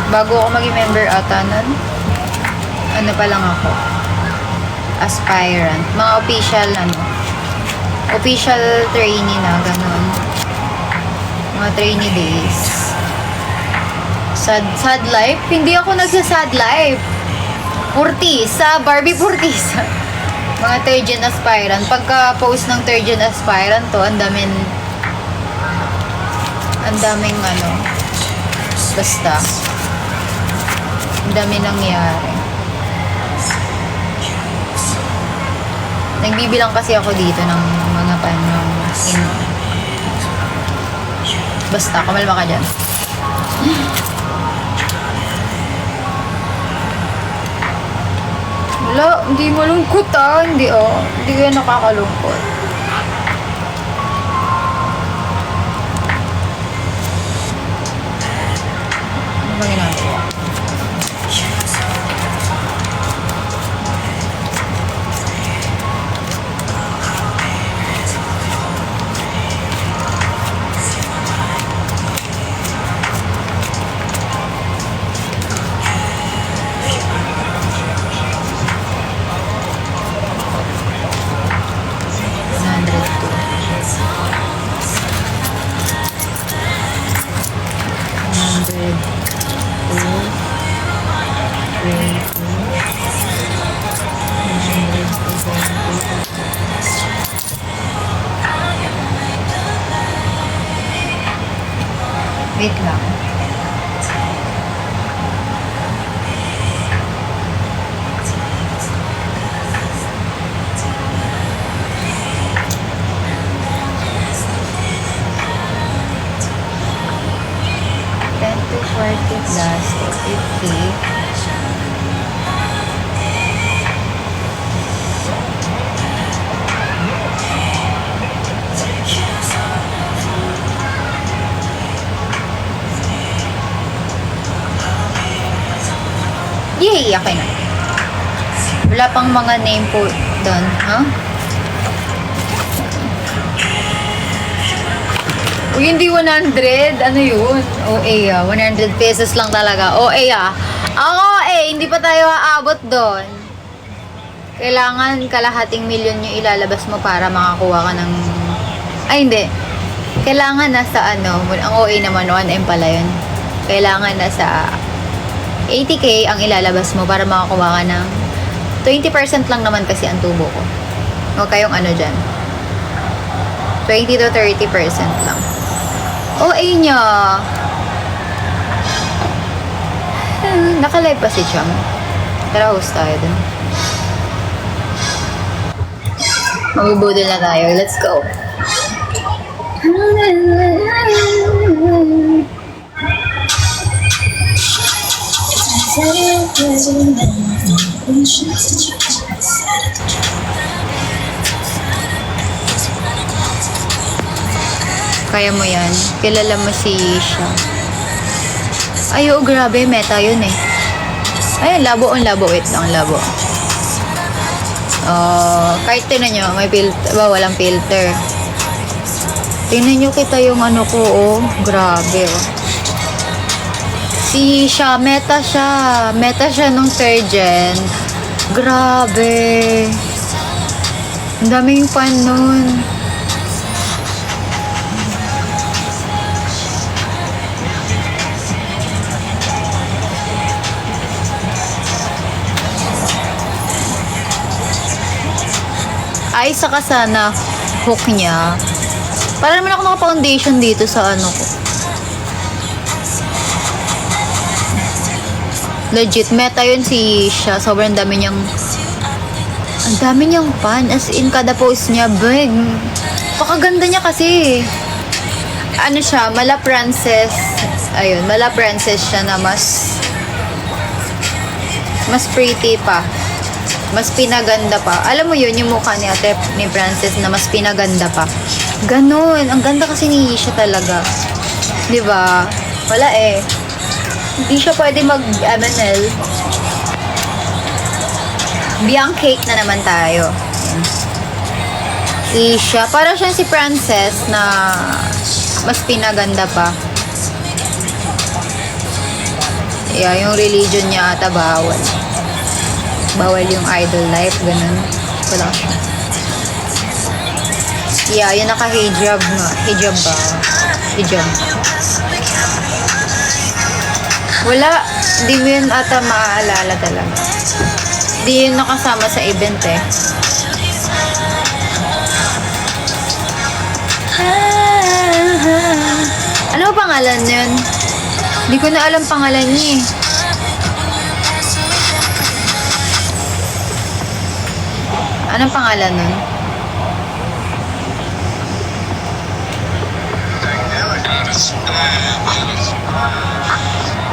Bago ako maging member ata nun, ano pa lang ako, aspirant. Mga official, official trainee na, ganun. Mga trainee days. Sad life? Hindi ako nagsasad life. Purtisa, Barbie Purtisa. Mga third gen aspirant. Pagka-post ng third gen aspirant to, ang daming basta. Ang dami nangyari. Nagbibilang kasi ako dito ng mga basta, kamalma ka dyan. Wala, hindi malungkot Hindi Hindi kaya nakakalungkot. Ano ba ginagawa? Wait lang. $10 to $40 to $50. Yay! Okay na. Wala pang mga name po doon. Huh? Uy, hindi 100. Ano yun? OA 100 pesos lang talaga. OA hindi pa tayo aabot doon. Kailangan kalahating milyon yung ilalabas mo para makakuha ka ng... Ay, hindi. Kailangan nasa ang OA naman, 1M pala yun. Kailangan nasa 80k ang ilalabas mo para makakuha ka ng 20% lang naman kasi ang tubo ko. Huwag kayong dyan. 20 to 30% lang. OA niya. Naka-live pa si Cham. Tara, host tayo dun. Magbubudol na tayo. Let's go. Kaya mo yan. Kilala mo si Isha. Ay, grabe. Meta yun eh. Ay, labo. Wait lang, labo. Kahit tinan nyo, may filter. Walang filter. Tinan nyo kita yung ko, Grabe, Si Isha, meta siya. Meta siya nung third gen. Grabe. Ang daming fan nun. Ay, saka sana hook niya. Para naman ako naka-foundation dito sa ko. Legit, meta yun si Isha. Sobrang dami niyang Ang dami niyang fan. As in, kada post niya, big. Pakaganda niya kasi. Ano siya, mala princess. Ayun, mala princess siya na mas pretty pa. Mas pinaganda pa. Alam mo yun, yung mukha ni ate ni Princess na mas pinaganda pa. Ganon. Ang ganda kasi ni Yisha talaga. Diba? Wala eh. Hindi siya pwede mag-MNL. Beyond cake na naman tayo. Yisha. Para siyang si Princess na mas pinaganda pa. Yeah, yung religion niya ata bawal. Bawal yung idol life, ganun. Wala siya. Yeah, yung naka-hijab nga. Hijab ba? Hijab. Wala. Di mo yun ata maaalala talaga. Di yun nakasama sa event eh. Ano ba pangalan yun? Di ko na alam pangalan niya eh. Anong pangalan nun?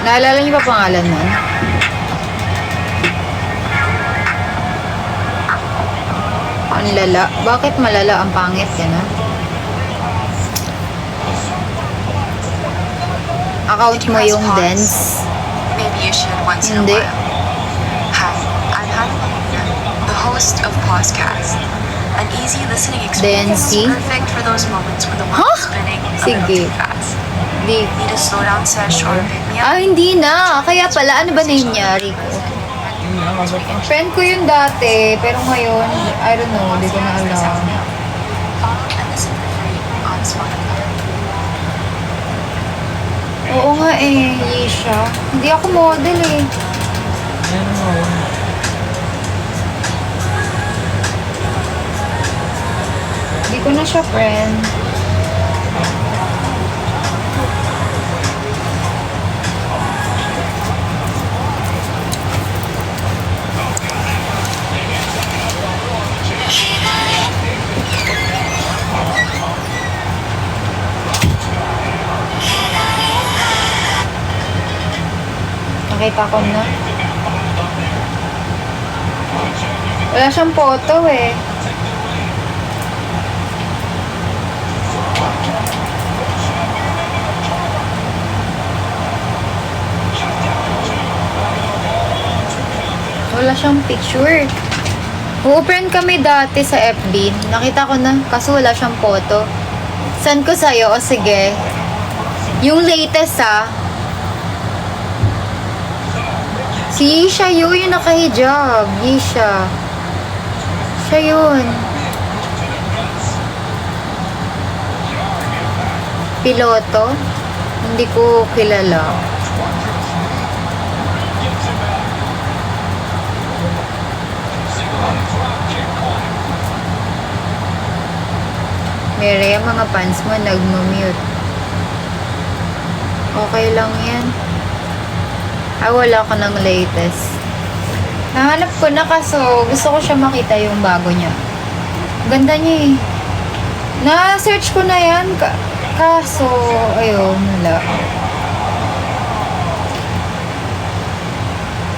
Naalala niyo ba pangalan nun? Ang lala. Bakit malala ang pangit yan, ha? Account mo yung dance? Maybe you should once in a Hindi. while. Hi, I'm Hannah Mahina, the host of Podcast. An easy listening experience Dancey? perfect for those moments when the world is spinning a little Sige. too fast. Di. Need a slow down sesh or a pick me up? Ah, hindi na. Kaya pala, ano ba name niya, Rico? Friend ko yun dati, pero ngayon, I don't know, di ko na alam. Follow and listen for free on Spotify. Oo nga eh, Yisha. Hindi ako model eh. Hindi ko na siya friend. Nakita ko na. Wala siyang photo eh. Wala siyang picture. Friend kami dati sa FB. Nakita ko na. Kaso wala siyang photo. Send ko sa'yo. O sige. Yung latest Si Yisha yun, yung naka-hijab. Yisha. Siya yun. Piloto? Hindi ko kilala. Mary, ang mga fans mo nagmamute. Okay lang yan. Wala ko ng latest. Nahanap ko na kaso gusto ko siya makita yung bago niya. Ganda niya eh. Na-search ko na yan. Kaso, ayun, wala.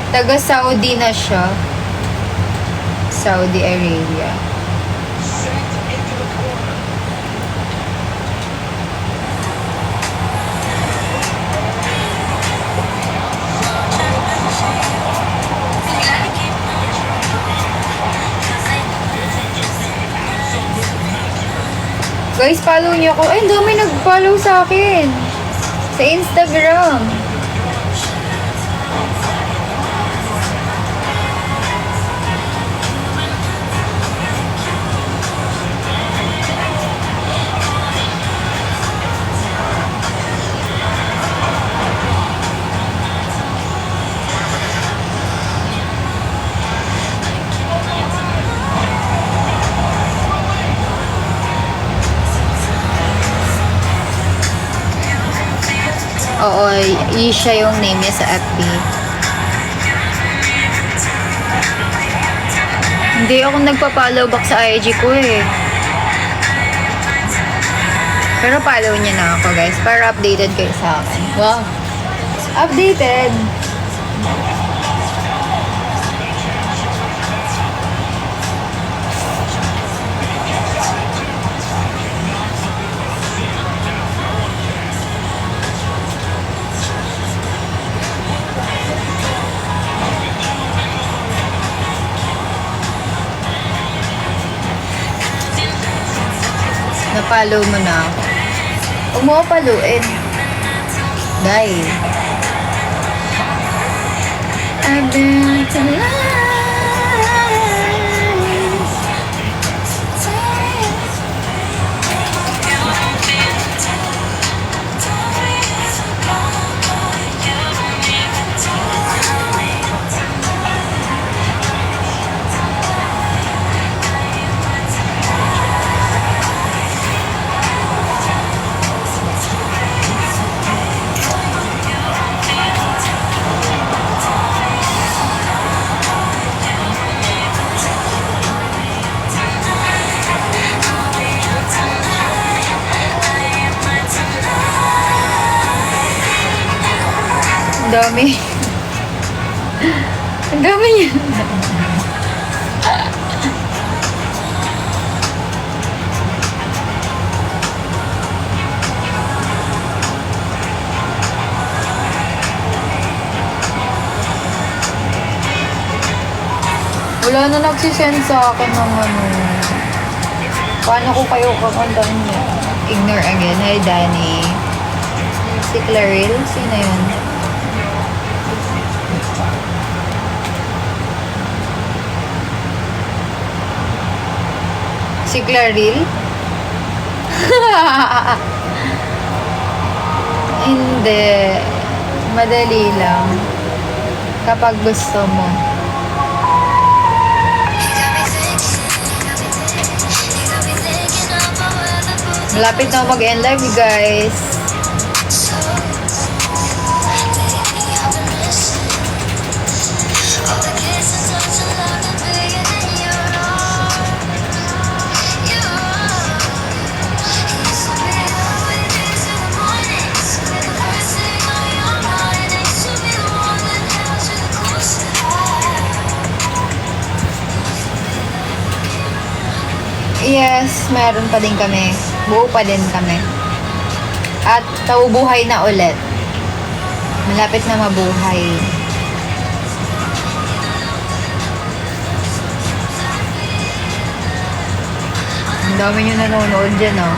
Taga Saudi na siya. Saudi Arabia. Guys, follow niyo ako. Ay, ang dami nag-follow sa akin. Sa Instagram. Oo, Yisha yung name niya sa FB. Hindi ako nagpa-follow back sa IG ko eh. Pero follow niya na ako guys para updated kayo sa akin. Wow! Updated! Na-follow mo na ako. Huwag mo ako paluin. Dahil. I've been to life. Ang dami. Ang dami niya. Wala na nagsisend sa akin ng ano. Paano ko kayo kakantahin niya? Ignore again. Hi, Danny. Si Claril? Sino yun? Si Claril? Hindi. Madali lang. Kapag gusto mo. Malapit na ako mag-end live, guys. Yes, meron pa din kami. Buo pa din kami. At taubuhay na ulit. Malapit na mabuhay. Ang dami nyo nanonood dyan, oh.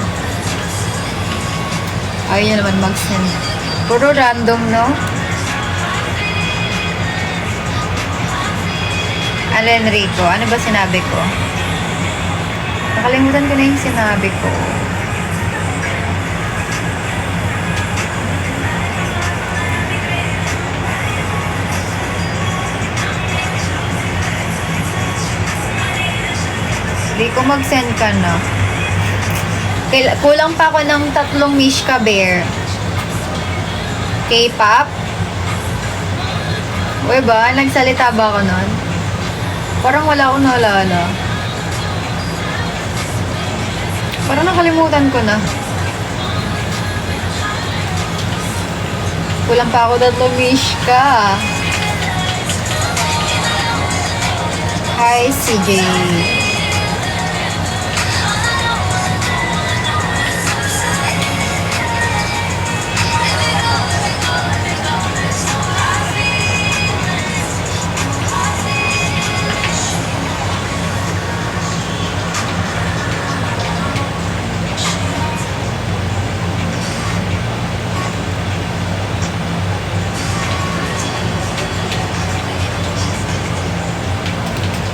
Ayaw nyo naman mag-send. Puro random, no? Alan Rico, ano ba sinabi ko? Nakalimutan ko na yung sinabi ko. Hindi ko mag-send ka na. Kulang pa ako ng 3 Mishka Bear. K-pop? Uy ba? Nagsalita ba ako nun? Parang wala akong naalala. Parang nakalimutan ko na. Kulang pa ako 3 Mishka. Hi, CJ.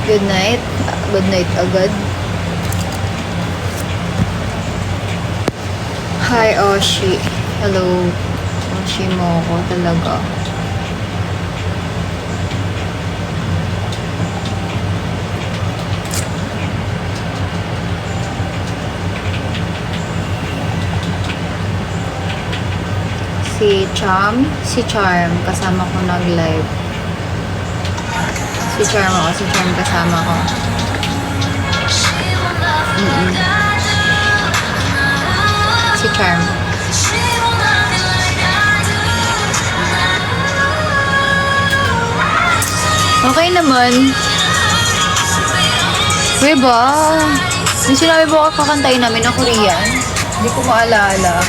Good night. Good night agad. Hi, Oshi. Hello. Oshi mo ko talaga. Si Cham, si Charm, kasama ko nag-live. Si Charm kasama ko. Si Charm. Okay naman. Diba? Yung sinabi mo kakantayin namin ng Korean. Hindi ko maalala.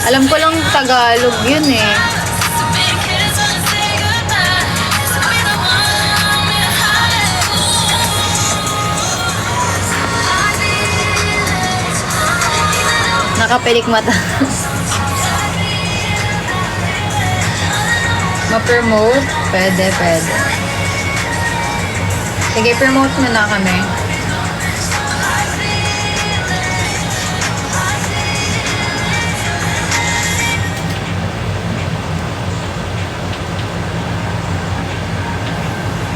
Alam ko lang Tagalog yun eh. Nakapilik mata. Ma-promote? Pwede. Sige, promote mo na kami.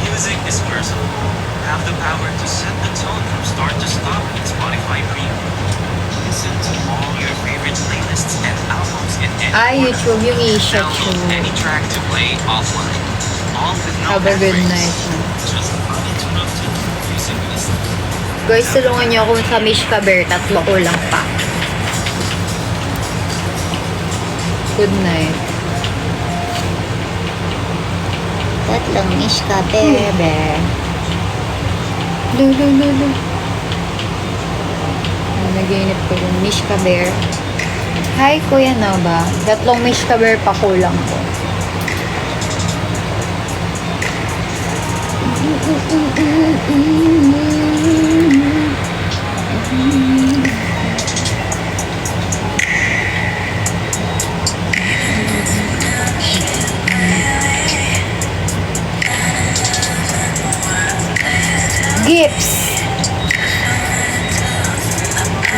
Music is personal. Have the power to set the tone from start to stop with Spotify Premium. Listen to all your favorite playlists and albums in any order. YouTube yung i-shot Download any track to play offline. All with no Have a good ad-breaks. night. Just tune up to music listen. Guys, tulungan niyo ako sa Mishka Bear. 3 kulang pa. Good night. 3 Mishka Bear. Lulu. Nag-iinip ko yung Mishka Bear. Hi, Kuya Nova. 3 Mishka Bear pa kulang ko.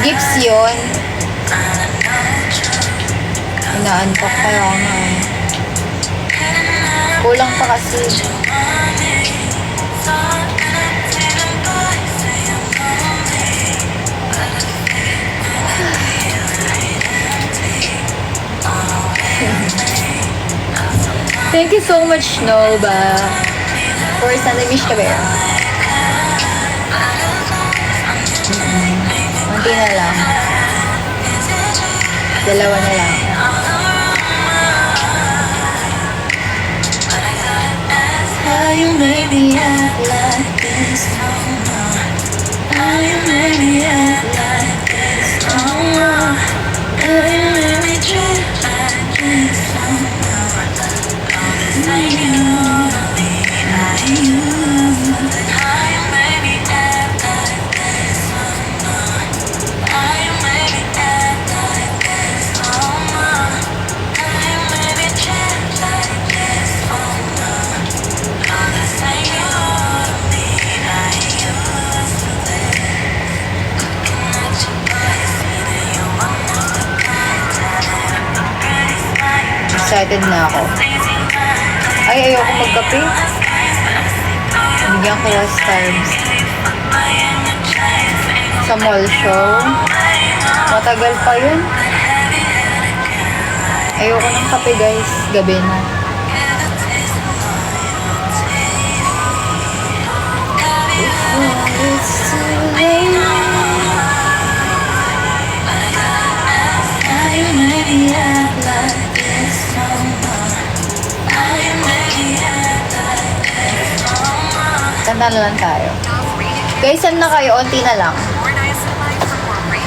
Gips yun. Inaantok kaya nga. Kulang pa kasi. Thank you so much, Nova, for sending me Bear. Konti na lang. 2 na lang. How you made me act like this? How you made me act like this? How you made me treat like this? Excited na ako. Ay, ayoko magkape. Bigyan ko yung Starbucks. Sa mall show. Matagal pa yun. Ayoko ng kape, guys. Gabi na. It's too late. How you made me act like this? Kanta na lang tayo. Guys, saan na kayo? Unti na lang.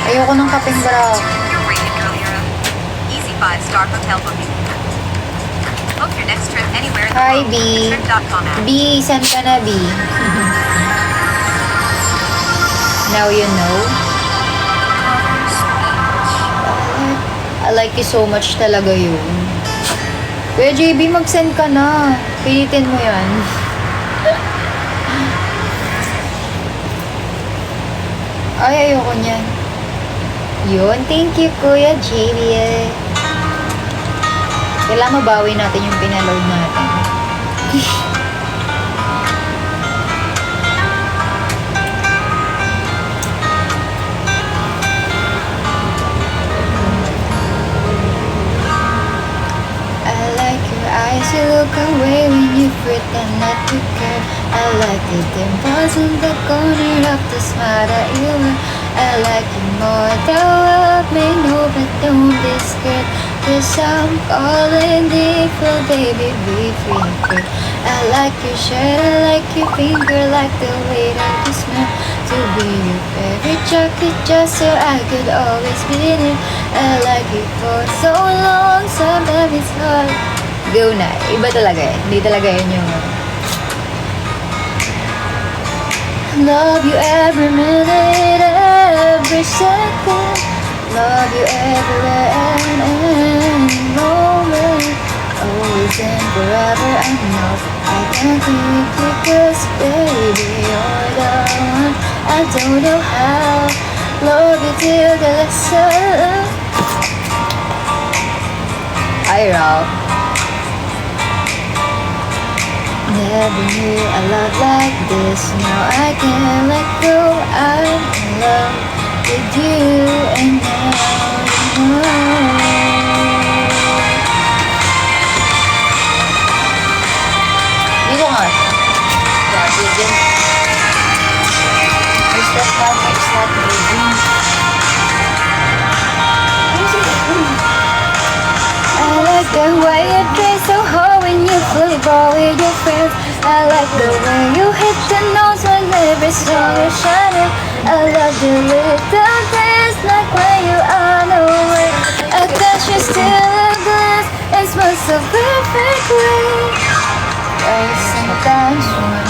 Ayoko ng kapeng bra. Easy 5-star hotel booking. Book your next trip anywhere in the Hi, world. B. Trip.com app. B, saan ka na, B? Now you know. I like you so much talaga yun. Kuya JB, mag-send ka na. Pilitin mo yan. Ay, ayoko niyan. Yun, thank you, Kuya JB. Kailangan mabawi natin yung pinaload natin. I like your eyes, you look away when you fruit and let you care. I like the dimples in the corner of the smile that you wear. I like you more than love me, no, but don't be scared. Cause I'm calling default, baby, be free and clear. I like your shirt, I like your finger, like the way that you smell. To be your favorite chocolate just so I could always be there. I like it for so long, sometimes it's hard. Go na, iba talaga eh. Hindi talaga yun yung love you every minute, every second. Love you everywhere and any moment. Always and forever, I know I can't keep you, cause baby, you're the one. I don't know how. Love you till the last sun. Hi, Rob. Never knew a love like this. Now I can't let go. I'm in love with you, and now you know. Dito nga. Yeah, dito. Is that one extra baby? I like the way you play so hard when you play ball with your friends. I like the way you hit the notes when every song is shining. I love the little things like when you are nowhere. I touch you still a glass, it smells so perfectly. But sometimes when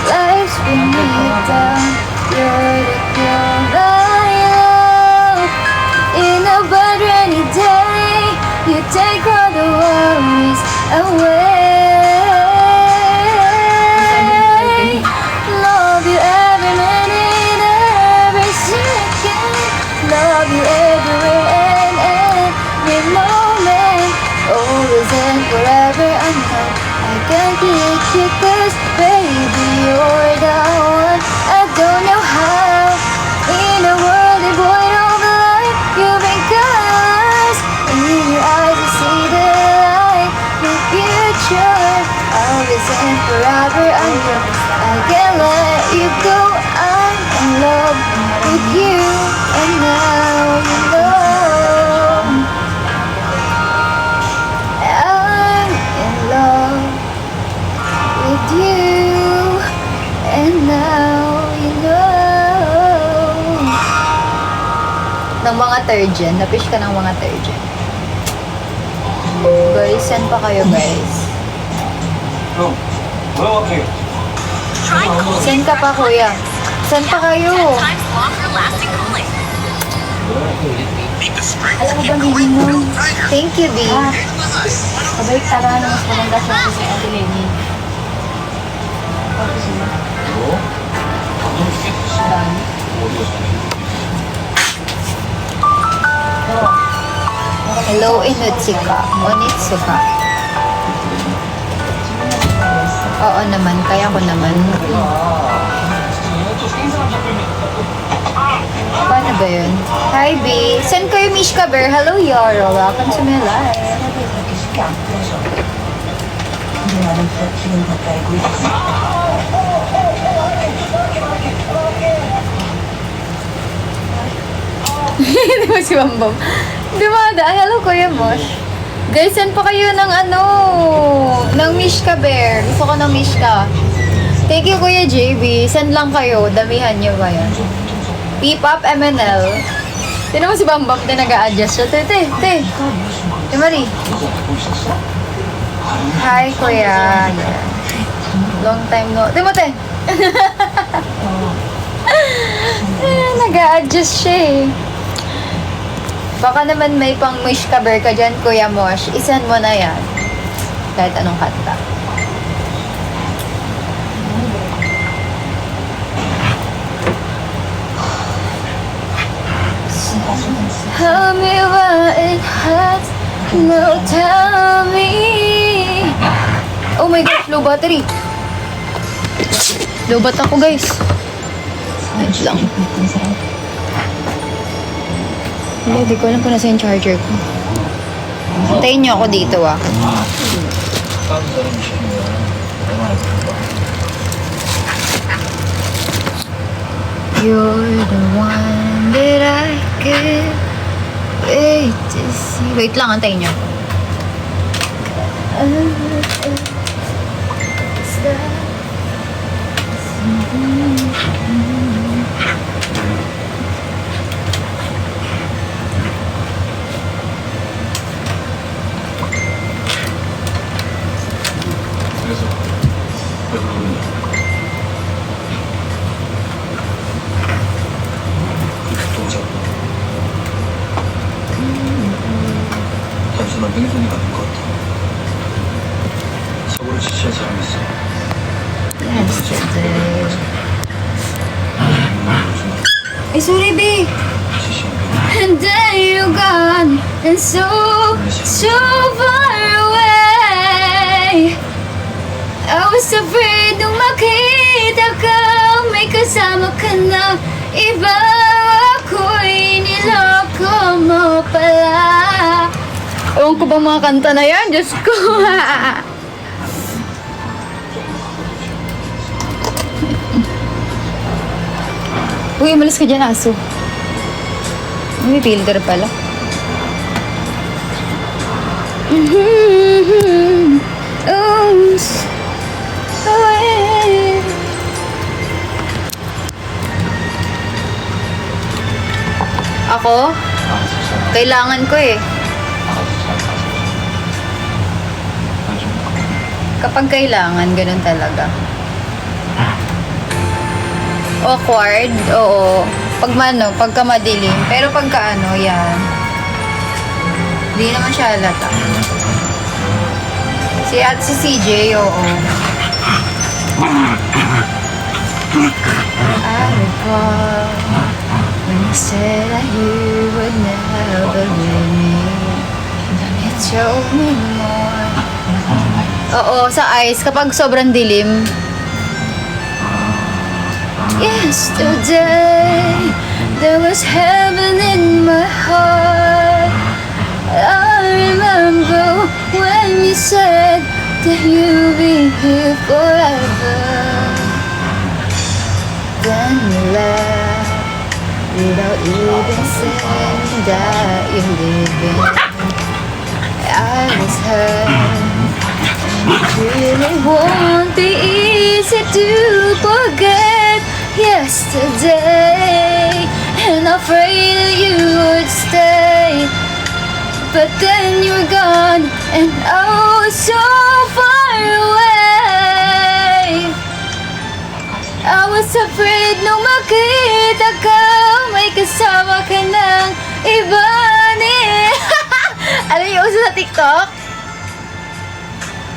life's bringing me down, you're the girl I love. In a bad rainy day, you take all the worries away. Love you every minute, every second. Love you everywhere and every moment. Always and forever, I know I can't keep you, cause baby, you're the one. I don't know how. In a world devoid of life, you bring colors. In your eyes, I see the light, the future. Always and forever, I know I can't let you go. I'm in love with you, and now you know. I'm in love with you, and now you know. Ng mga third gen, napish ka ng mga third gen. Guys, send pa kayo, guys. Send ka pa, kuya. Send pa kayo. Alam mo ba, hindi mo? Thank you, B. Kabalik tara na mas maganda siya sa Ate Lenny. Hello, Inutsuka. Onitsuka. Oo naman, kaya ko naman. Paano ba yun? Hi, B. Send ko yung Mishka Bear. Hello, Yaro. Welcome to my life. Di ba si Bambam? Dumada. Hello, Kuya Mosh. Guys, send pa kayo ng ng Mishka Bear. Gusto ko ng Mishka. Thank you, Kuya JB. Send lang kayo. Damihan nyo ba yan? P-pop MNL. Tinan mo si Bambam din nag-a-adjust siya. Te Marie. Hi, Kuya. Yeah. Long time no. Tinan mo, te. Nag-a-adjust siya eh. Baka naman may pang Mishka Bear ka dyan, Kuya Mosh. Isend mo na yan. Kahit anong kanta. Tell me why it hurts. No, tell me. Oh my God, low battery. Low bat ako, guys. Wait lang. Hindi ko alam kung nasa yung charger ko. Hintayin niyo ako dito, ah. You're the one that I could wait to see. Wait lang, antayin niyo. 단순한 뺑소니가 아닌 것 같아. 속으로 지친 사람이 있어. Yesterday. Ay, sorry, babe. And then you're gone, and so far away. I was afraid nung makita ka, may kasama ka na iba. Ako'y niloko mo pala. Ewan ko ba mga kanta na yan? Diyos ko. Uy, umalis ka dyan, aso. May builder pala. Ako? Kailangan ko eh. Kapag kailangan, ganun talaga. Awkward, oo. Pag pagka madilim. Pero pagka yan. Hindi naman siya halata. Si CJ, oo. I recall when you said that you would never leave me. It showed me more. Oo, sa eyes, kapag sobrang dilim. Yesterday, there was heaven in my heart. I remember when you said that you'll be here forever. Then you left without even saying that you're leaving. I was hurt. It really won't be easy to forget yesterday, and afraid that you would stay, but then you were gone, and oh, so far away. I was afraid nung makita ka, may kasama ka ng iba ni. Ano yung uso sa TikTok?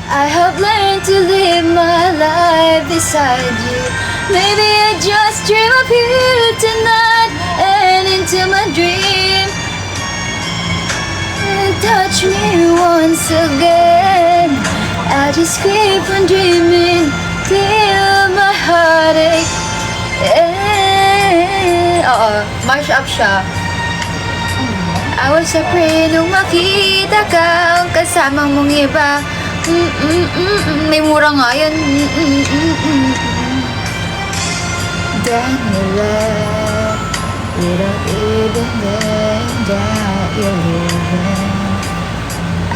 I have learned to live my life beside you. Maybe I just dream of you tonight and into my dream. Touch me once again. I just keep on dreaming till my heartache. Oo, mash up siya. I was afraid nung makita ka, ang kasama mong iba. May mura nga yan. Then you left without even knowing that you're leaving.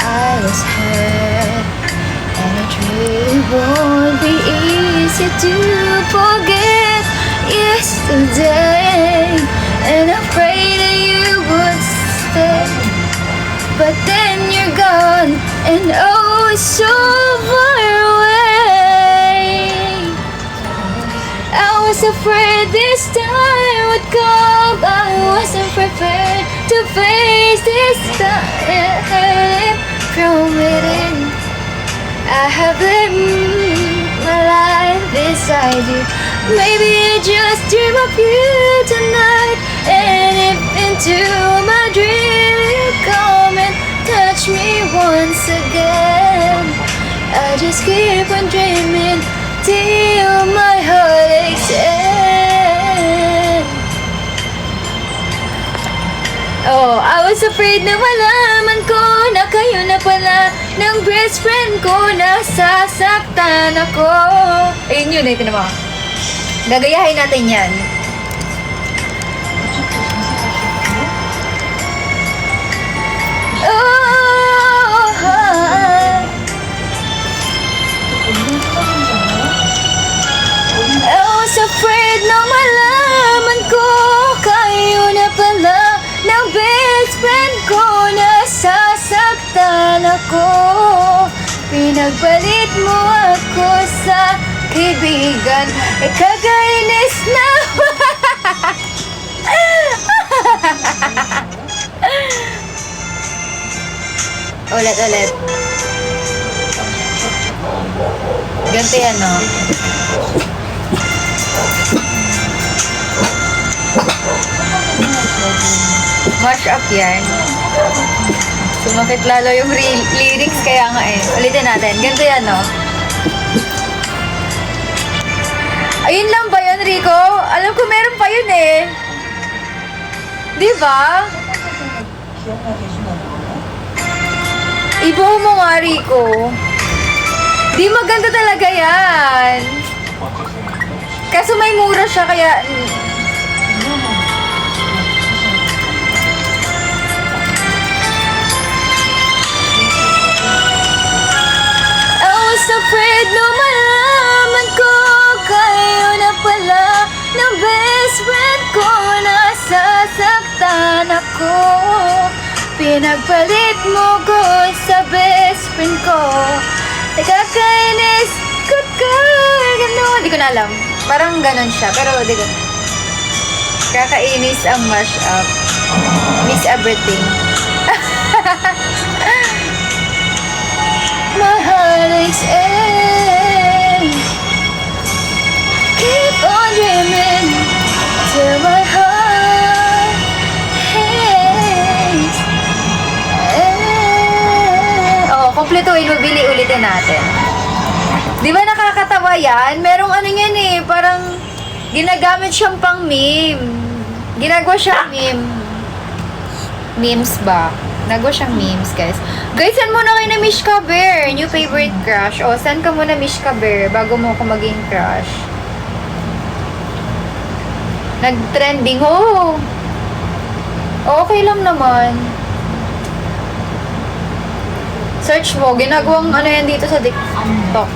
I was hurt, and it really won't be easy to forget yesterday, and afraid that you would stay, but then you're gone, and oh, so far away. I was afraid this time would come. I wasn't prepared to face this time from within. I have lived my life beside you. Maybe I just dream of you tonight, and if into my dream you come and touch me once again. I just keep on dreaming till my heart aches end. Oh, I was afraid na malaman ko na kayo na pala ng best friend ko, nasasaktan ako. Ayun yun, ito naman. Gagayahin natin yan. I was afraid na malaman ko kayo na pala ng best friend ko, nasasaktan ako. Pinagpalit mo ako sa kaibigan, kagainis na. Ulit. Ganito yan, no? Mash up yan. Sumakit lalo yung lyrics, kaya nga eh. Ulitin natin. Ganito yan, no? Ayun lang ba yun, Rico? Alam ko meron pa yun eh. Di ba? Ibuo mo nga, Rico. Di maganda talaga yan. Kaso may mura siya, kaya... I was afraid no malaman ko kayo na pala ng best friend ko, nasasaktan ako. Pinagpalit mo ko sa best friend ko, nakakainis ko. Hindi ko na alam. Parang ganon siya, pero di ko. Kakainis ang mash up. Miss everything. My heart aches and keep on dreaming till my heart hates. Kompletuin mo, Bili, ulitin natin. Di ba nakakatawa yan? Merong ano yan eh, parang ginagamit siyang pang meme. Ginagawa siyang meme. Memes ba? Nagawa siyang memes, guys. Guys, saan muna kayo na Mishka Bear? New favorite crush. O, saan ka muna Mishka Bear bago mo ako maging crush? Nag-trending. Oh! Okay lang naman. Search mo. Ginagawang ano yan dito sa TikTok.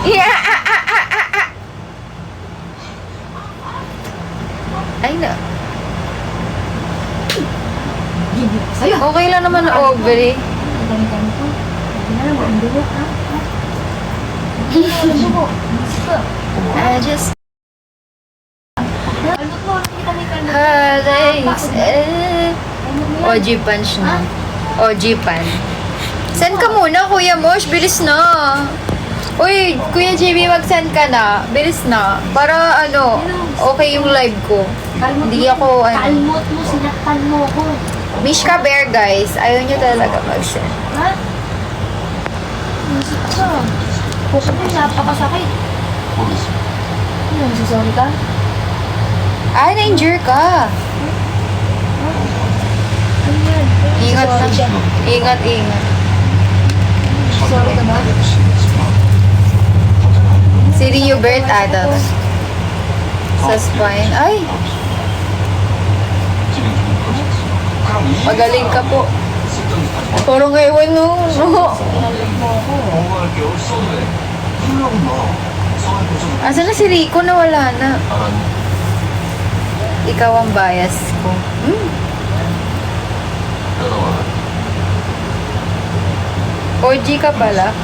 Yeah! Ay na. Okay lang naman ang ovary. I just heartaches. OG punch na. OG pan. Send ka muna, Kuya Mosh. Bilis na. Uy, Kuya JB, mag-send ka na. Bilis na. Para ano, okay yung live ko. Hindi ako, ano. Kalmot mo, sinaktan mo ko. Mishka Bear, guys. Ayaw nyo talaga mag-send. Ha? Nasik ka. Puso ko, napakasakit. Ano, nagsasorry ka? Ay, na-injure ka. Ano yan? Ingat na. Ingat. Sorry ka ba? Si Rio Bert ata. Sa spine. Ay! Magaling ka po. Parang ewan no. Asa na si Rico? Nawala na. Ikaw ang bias ko. OG ka pala.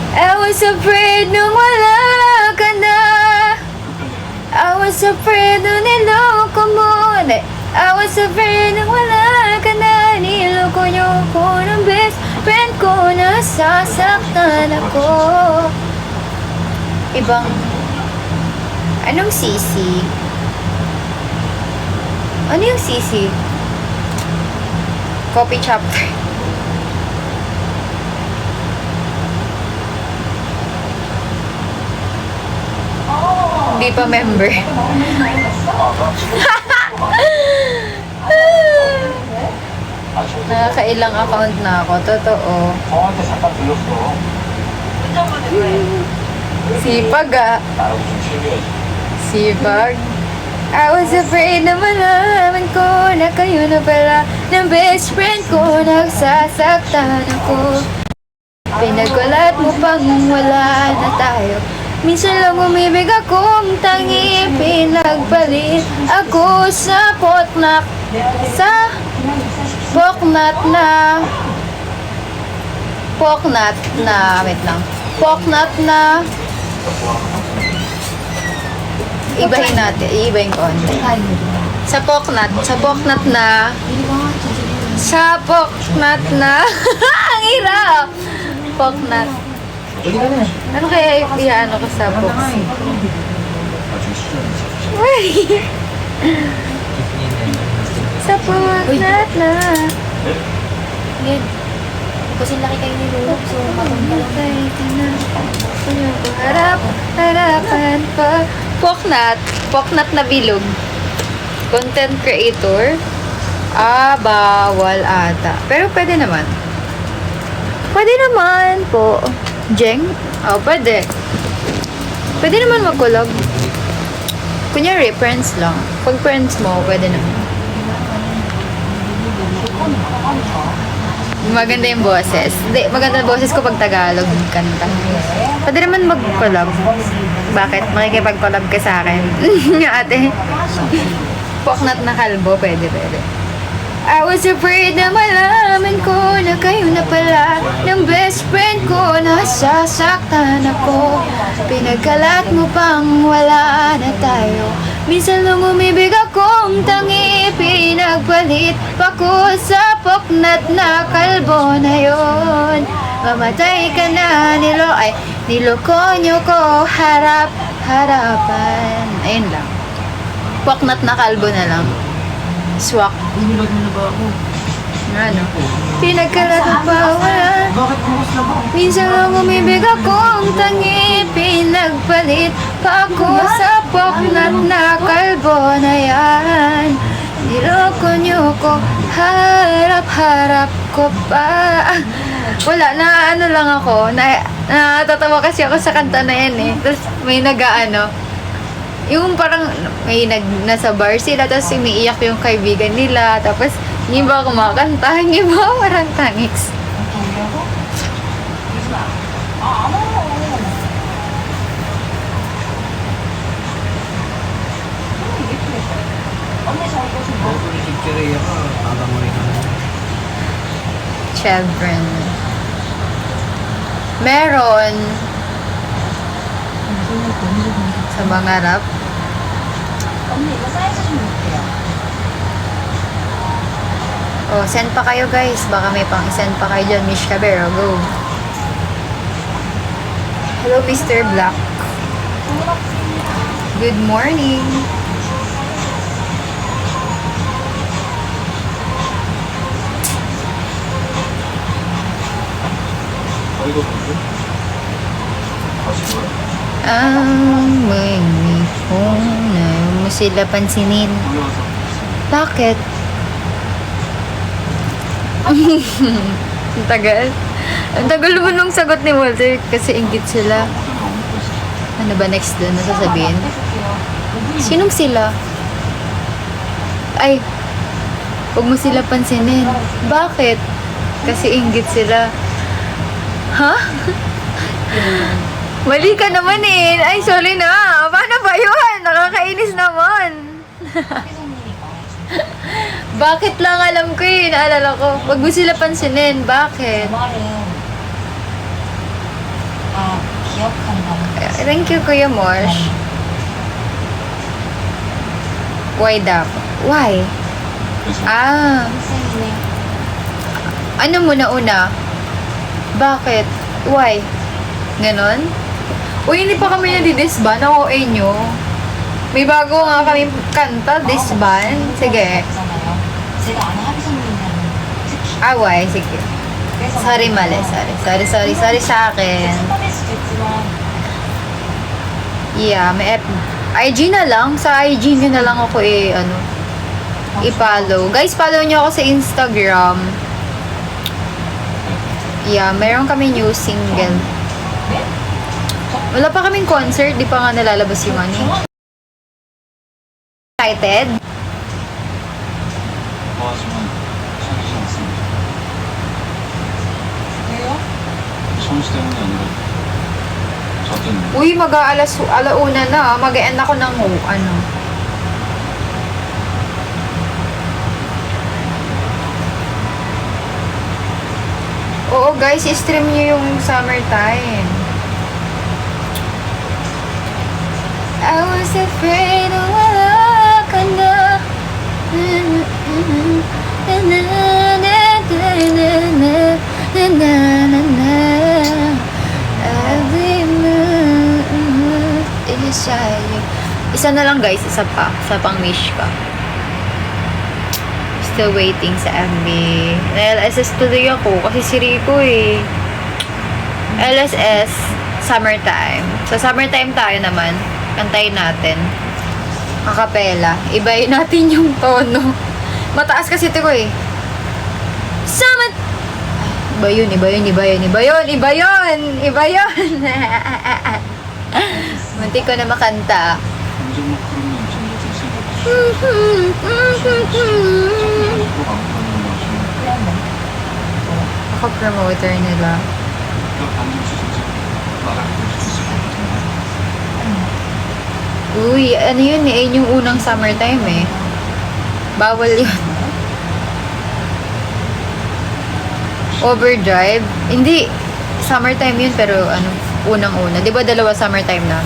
I was afraid nung wala ka na. I was afraid nung niloko mo. I was afraid nung wala ka na. Niloko niyo ko ng best friend ko. Nasasaktan ako. Ibang anong sisi? Ano yung sisi? Copy chapter. hindi pa member. Nakakailang account na ako. Totoo. Sipag ah. Sipag. I was afraid na malaman ko na kayo na pala ng best friend ko. Nagsasaktan ako. Pinagkulat mo pang wala na tayo. Minsan lang umibig akong tangi. Pinagpalit ako sa potnak. Sa poknat na wait lang. Poknat na ibahin natin. Iibahin ko. Sa poknat na ang hirap. Poknat. Ano kaya iano ko sa box? Uy! Sa poknat na. Yan. Kasi laki kayo ni Lolo, so matanggal. Harapan pa. Poknat na bilog. Content creator. Bawal ata. Pero pwede naman. Pwede naman po. Jeng? Pwede. Pwede naman mag-collab. Kunyari, friends lang. Pag friends mo, pwede naman. Maganda yung boses. Hindi, maganda yung boses ko pag Tagalog kanta. Pwede naman mag-collab. Bakit? Makikipag-collab ka sa akin. Ate. Poknat na kalbo, pwede. I was afraid na malaman ko na kayo na pala ng best friend ko. Nasasaktan ako. Pinagkalat mo pang wala na tayo. Minsan lang umibig akong tangi. Pinagpalit pa ko sa poknat na kalbo na yon. Mamatay ka na, niloko nyo ko harapan. Ayun lang. Poknat na kalbo na lang. Swak. Inilog mo na ba ako? Ano? Pinagkalat mo pa wala. Bakit bukas na ba? Minsan lang umibig akong tangi. Pinagpalit pa ako sa poknat na kalbo na yan. Niloko nyo ko, harap ko pa. Wala, ano lang ako. Natatawa kasi ako sa kanta na yan eh. Tapos may yung parang nasa bar sila, tapos umiiyak yung kaibigan nila, tapos yung iba kumakanta, yung iba parang tangiks. Chevron. Meron. Sa mga rap. Send pa kayo guys. Baka may pang-send pa kayo dyan. Mish Cabero, go. Hello, Mr. Black. Good morning. May phone na mo sila pansinin. Bakit? Ang tagal. Ang tagal naman nung sagot ni Walter kasi inggit sila. Ano ba next doon na sasabihin? Sinong sila? Ay, huwag mo sila pansinin. Bakit? Kasi inggit sila. Ha? Mali ka naman eh. Ay, sorry na. Paano ba yun? Nakakainis naman. Bakit lang alam ko eh. Naalala ko. Huwag mo sila pansinin. Bakit? Thank you, Kuya Mosh. Why dapat? Why? Ano muna una? Bakit? Why? Ganon? Uy, hindi pa kami nadidisband. Ang OA nyo. May bago nga kami kanta, disband. Sige. Why? Sige. Sorry, mali. Sorry sa akin. Yeah, may IG na lang. Sa IG nyo na lang ako i-follow. Guys, follow nyo ako sa Instagram. Yeah, meron kami new single. Wala pa kaming concert. Di pa nga nalalabas yung ano. Excited? 도와주면 사귀지 않습니다. 왜요? 소은 씨 때문이 아니라 저 때문에. Uy, alauna na. Mag-end ako ng ano. Oo, guys, i-stream nyo yung summertime. I was afraid na wala ka na. Isa na lang guys, isa pang wish ka. Still waiting sa FB. LSS tuloy ako kasi si Rico LSS, summertime. Sa summertime tayo naman, kantayin natin. Acapella. Ibayin natin yung tono. Mataas kasi ito ko Summer! Iba yun. Munti ko na makanta. Ako promoter nila. Uy, ano yun Ayun yung unang summertime Bawal yun. Overdrive? Hindi. Summertime yun, pero unang-una. Di ba dalawa summertime na?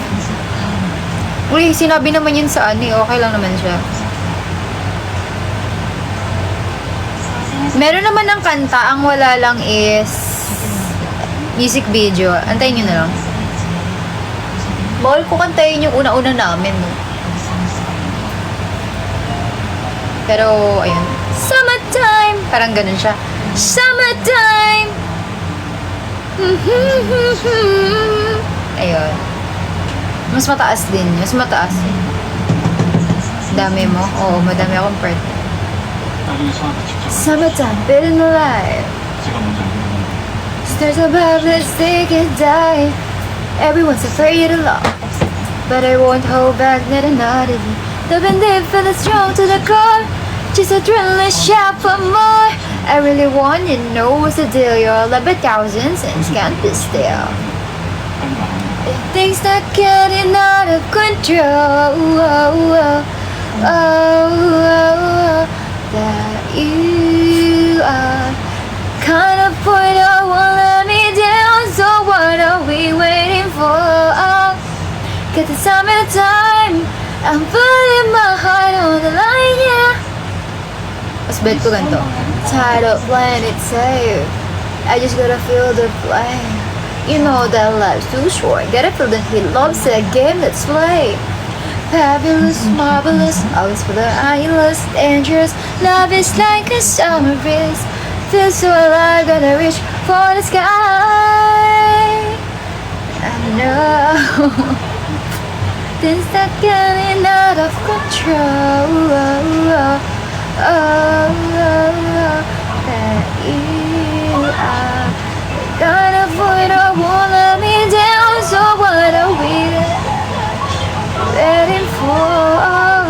Uy, sinabi naman yun sa okay lang naman siya. Meron naman ng kanta, ang wala lang is music video. Antayin nyo na lang. Bawal ko kantayin yung una-una namin, Pero, ayun. Summertime! Parang ganun siya. Summertime! Ayun. Mas mataas din. Dami mo? Oo, madami akong part. Summertime, feeling alive. Stars above, let's take a dive. Everyone's afraid of love, but I won't hold back, not another. The bandit feeling strong to the core. Just adrenaline shout for more. I really want to know what's the deal. You're all about thousands and can't be still. Things start getting out of control. That you are kind of point that won't let me down. So what are we waiting for? Get the summertime. I'm putting my heart on the line, yeah. Mas bet ko ganito. Tired of playing it safe. I just gotta feel the flame. You know that life's too short. Gotta feel that he loves the game, let's play. Fabulous, marvelous, always for the eyeless, dangerous. Love is like a summer breeze. Feels so alive, gotta reach for the sky. I know things start getting out of control. That you are gonna avoid or won't let me down. So what are we waiting for?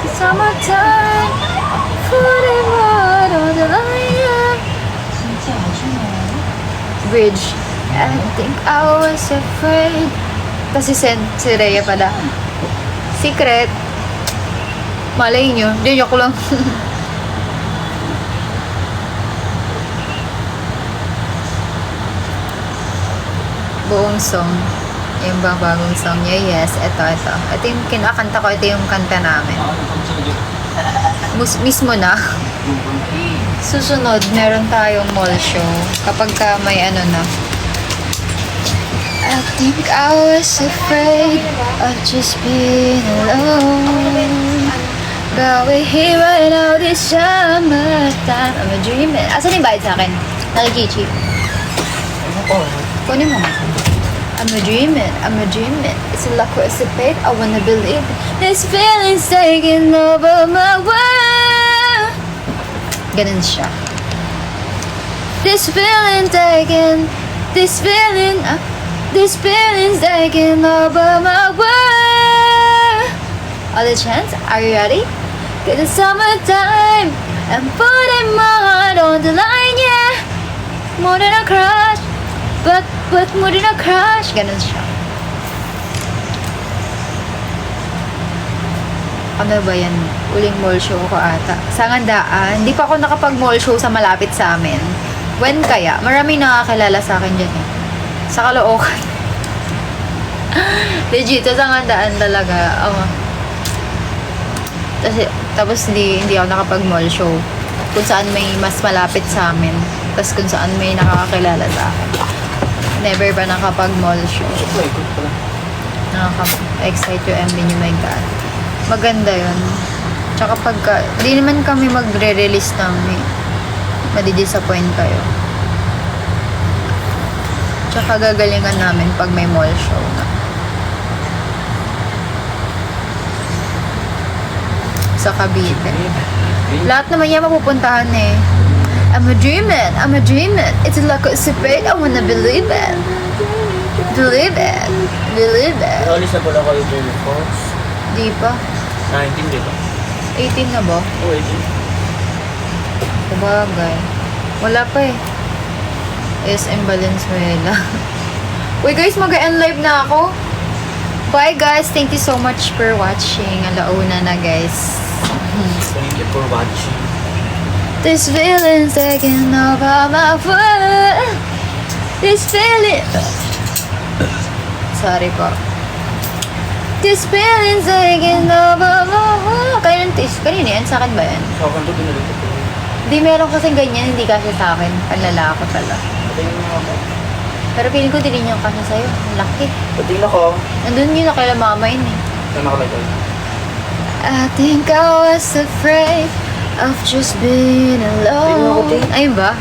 It's summertime, putting right on the line. Bridge. I think I was afraid. Kasi si Rhea pala. Secret. Malay nyo. Di, joke lang. Buong song. Yung bagong song niya. Yes, ito. Ito yung kinakanta ko. Ito yung kanta namin. Mismo na. Susunod, meron tayong mall show. Kapag ka may na. I think I was afraid of just being alone. But we're here right now this summertime. I'm a dreamer. Asan yung bayad sa akin? Nakikichi. Kunin mo. I'm a dreaming. It's like it's a fate, I wanna believe. This feeling's taking over my world. Ganun siya. This feeling's taking over my world. All the chance, are you ready? Get the summertime, I'm putting my heart on the line, yeah. More than a crush, but more than a crush. Ganun siya. Ano ba yan? Uling mall show ko ata. Sa Ngandaan. Hindi pa ako nakapag-mall show sa malapit sa amin. When kaya? Maraming nakakilala sa akin dyan eh. Sa Caloocan. Legit, sa Ngandaan talaga. Tapos hindi ako nakapag-mall show. Kung saan may mas malapit sa amin. Tapos kung saan may nakakakilala sa akin. Never ba nakapag-mall show? Nakaka-excite yung MB niyo, my God. Maganda yun. Tsaka pagka, di naman kami magre-release ng madidisappoint kayo. Tsaka gagalingan namin pag may mall show na. Sa Cavite. Lahat naman yan mapupuntahan eh. I'm a dreaming. It's like a secret, I wanna believe it. Believe it. Alis na pala kayo dun, Fox? Di pa. 19, di ba? 18 na ba? Oo, 18. Sabagay. Wala pa eh. SM Valenzuela. Uy guys, mag-end live na ako. Bye guys. Thank you so much for watching. Alauna na guys. Thank you for watching. This feeling's taking over my world. This feeling. Sorry po. This feeling's taking over my world. Kanina yan? Sa akin ba yan? Sa akin to, pinalit ko. Hindi, meron kasing ganyan. Hindi kasi sa akin. Panlala ako pala. Patingin mo ako. Pero feeling ko din yung kasi sa'yo. Ang laki. Patingin ako. Nandun yun na kay mama yun eh. Saan nakalagay? I think I was afraid of just being alone. Ayun ba?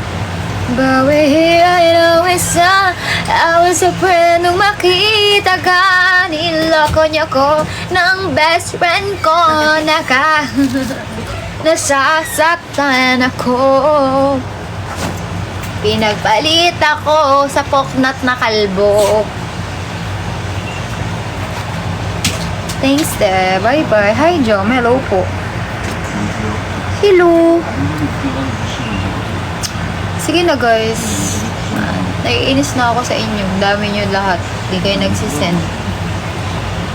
But we're here, I know it's not. I was afraid nung makita ka. Niloko niyo ko ng best friend ko. Nasasaktan ako. Pinagpalit ako sa poknat na kalbo. Thanks, Deb. Bye-bye. Hi, Jom. Hello po. Hello. Sige na, guys. Naiinis na ako sa inyo. Dami nyo lahat. Hindi kayo nagsisend.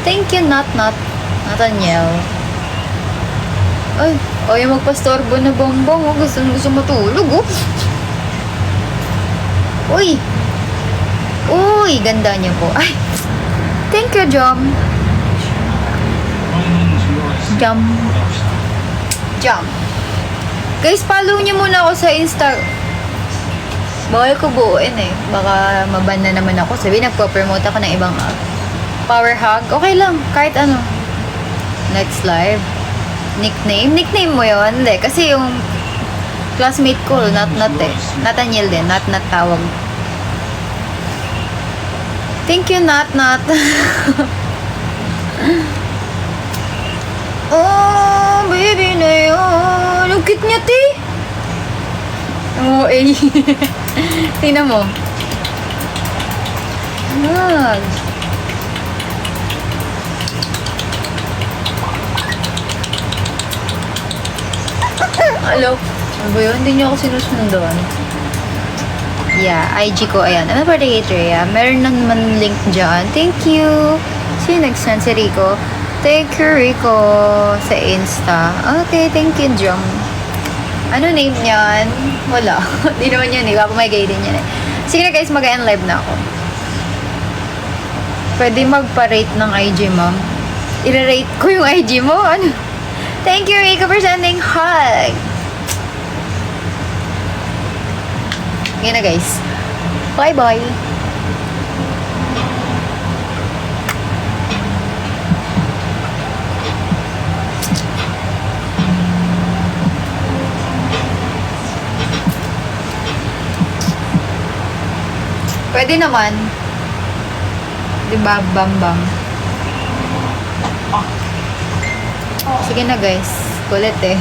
Thank you, Nathaniel. Ay, yung magpastorbo na bongbong. Oh. Gusto matulog, oh. Uy, ganda niyo po. Ay, thank you, Jom. Jom. Guys, follow niyo muna ako sa Insta. Bawal ko buuin eh. Baka maban na naman ako. Sabi, nagpo-promote ako ng ibang power hug. Okay lang, kahit ano. Next live. Nickname? Nickname mo yun? Hindi, kasi yung classmate ko, Nat eh. Nathaniel din, Nat tawag. Thank you, Nat. Oh, baby na yun. Ang cute niya, ti. Oo, eh. Tingnan mo. Ayan. Hello? Ano ba yun? Hindi niyo ako sinusundan. Yeah, IG ko, ayan. I'm a partigator, yeah. Meron naman link dyan. Thank you. Sino nag-send? Si Rico. Thank you, Rico. Sa Insta. Okay, thank you, Jom. Ano name niyan? Wala. Di naman yan, eh. Baka may gay din yan, eh. Sige na, guys. Mag-end live na ako. Pwede magpa-rate ng IG, ma'am. I-rate ko yung IG mo. Ano? Thank you, Rico, for sending hug. Sige na, guys. Bye-bye. Pwede naman. Diba, Bambang? Sige na guys. Kulit eh.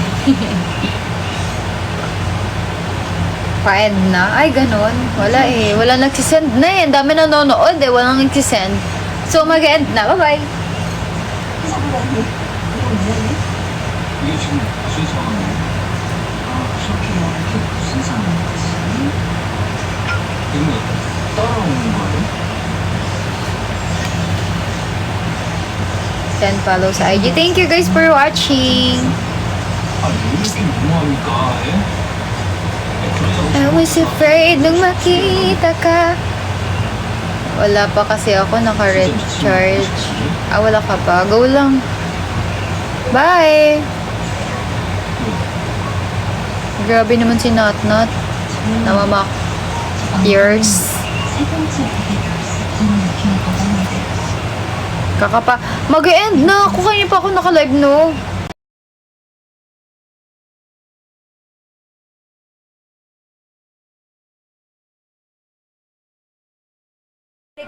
Pa-end na? Ay, ganun. Wala eh. Wala nagsisend na eh. Ang dami nanonood eh. Walang nagsisend. So, mag-end na. Bye-bye. 이게 지금 무슨 상황이에요? 저기요, 이게 무슨 상황이지? 이거 따라오는 거예요? 10 follow sa IG. Thank you guys for watching. 아, 왜 이렇게 너무합니까? 예? I was afraid nung makita ka. Wala pa kasi ako naka-recharge. Ah, wala ka pa. Go lang. Bye! Grabe naman si Notnot. Namamak. Tears. Kakapa. Mag-e-end na ako. Kanina pa ako naka-live, no?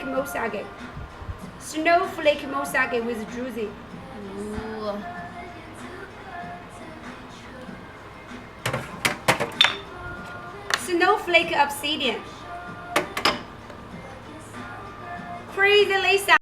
Mosage. Snowflake Mosage with Druzy. Snowflake Obsidian. Crazy Lisa.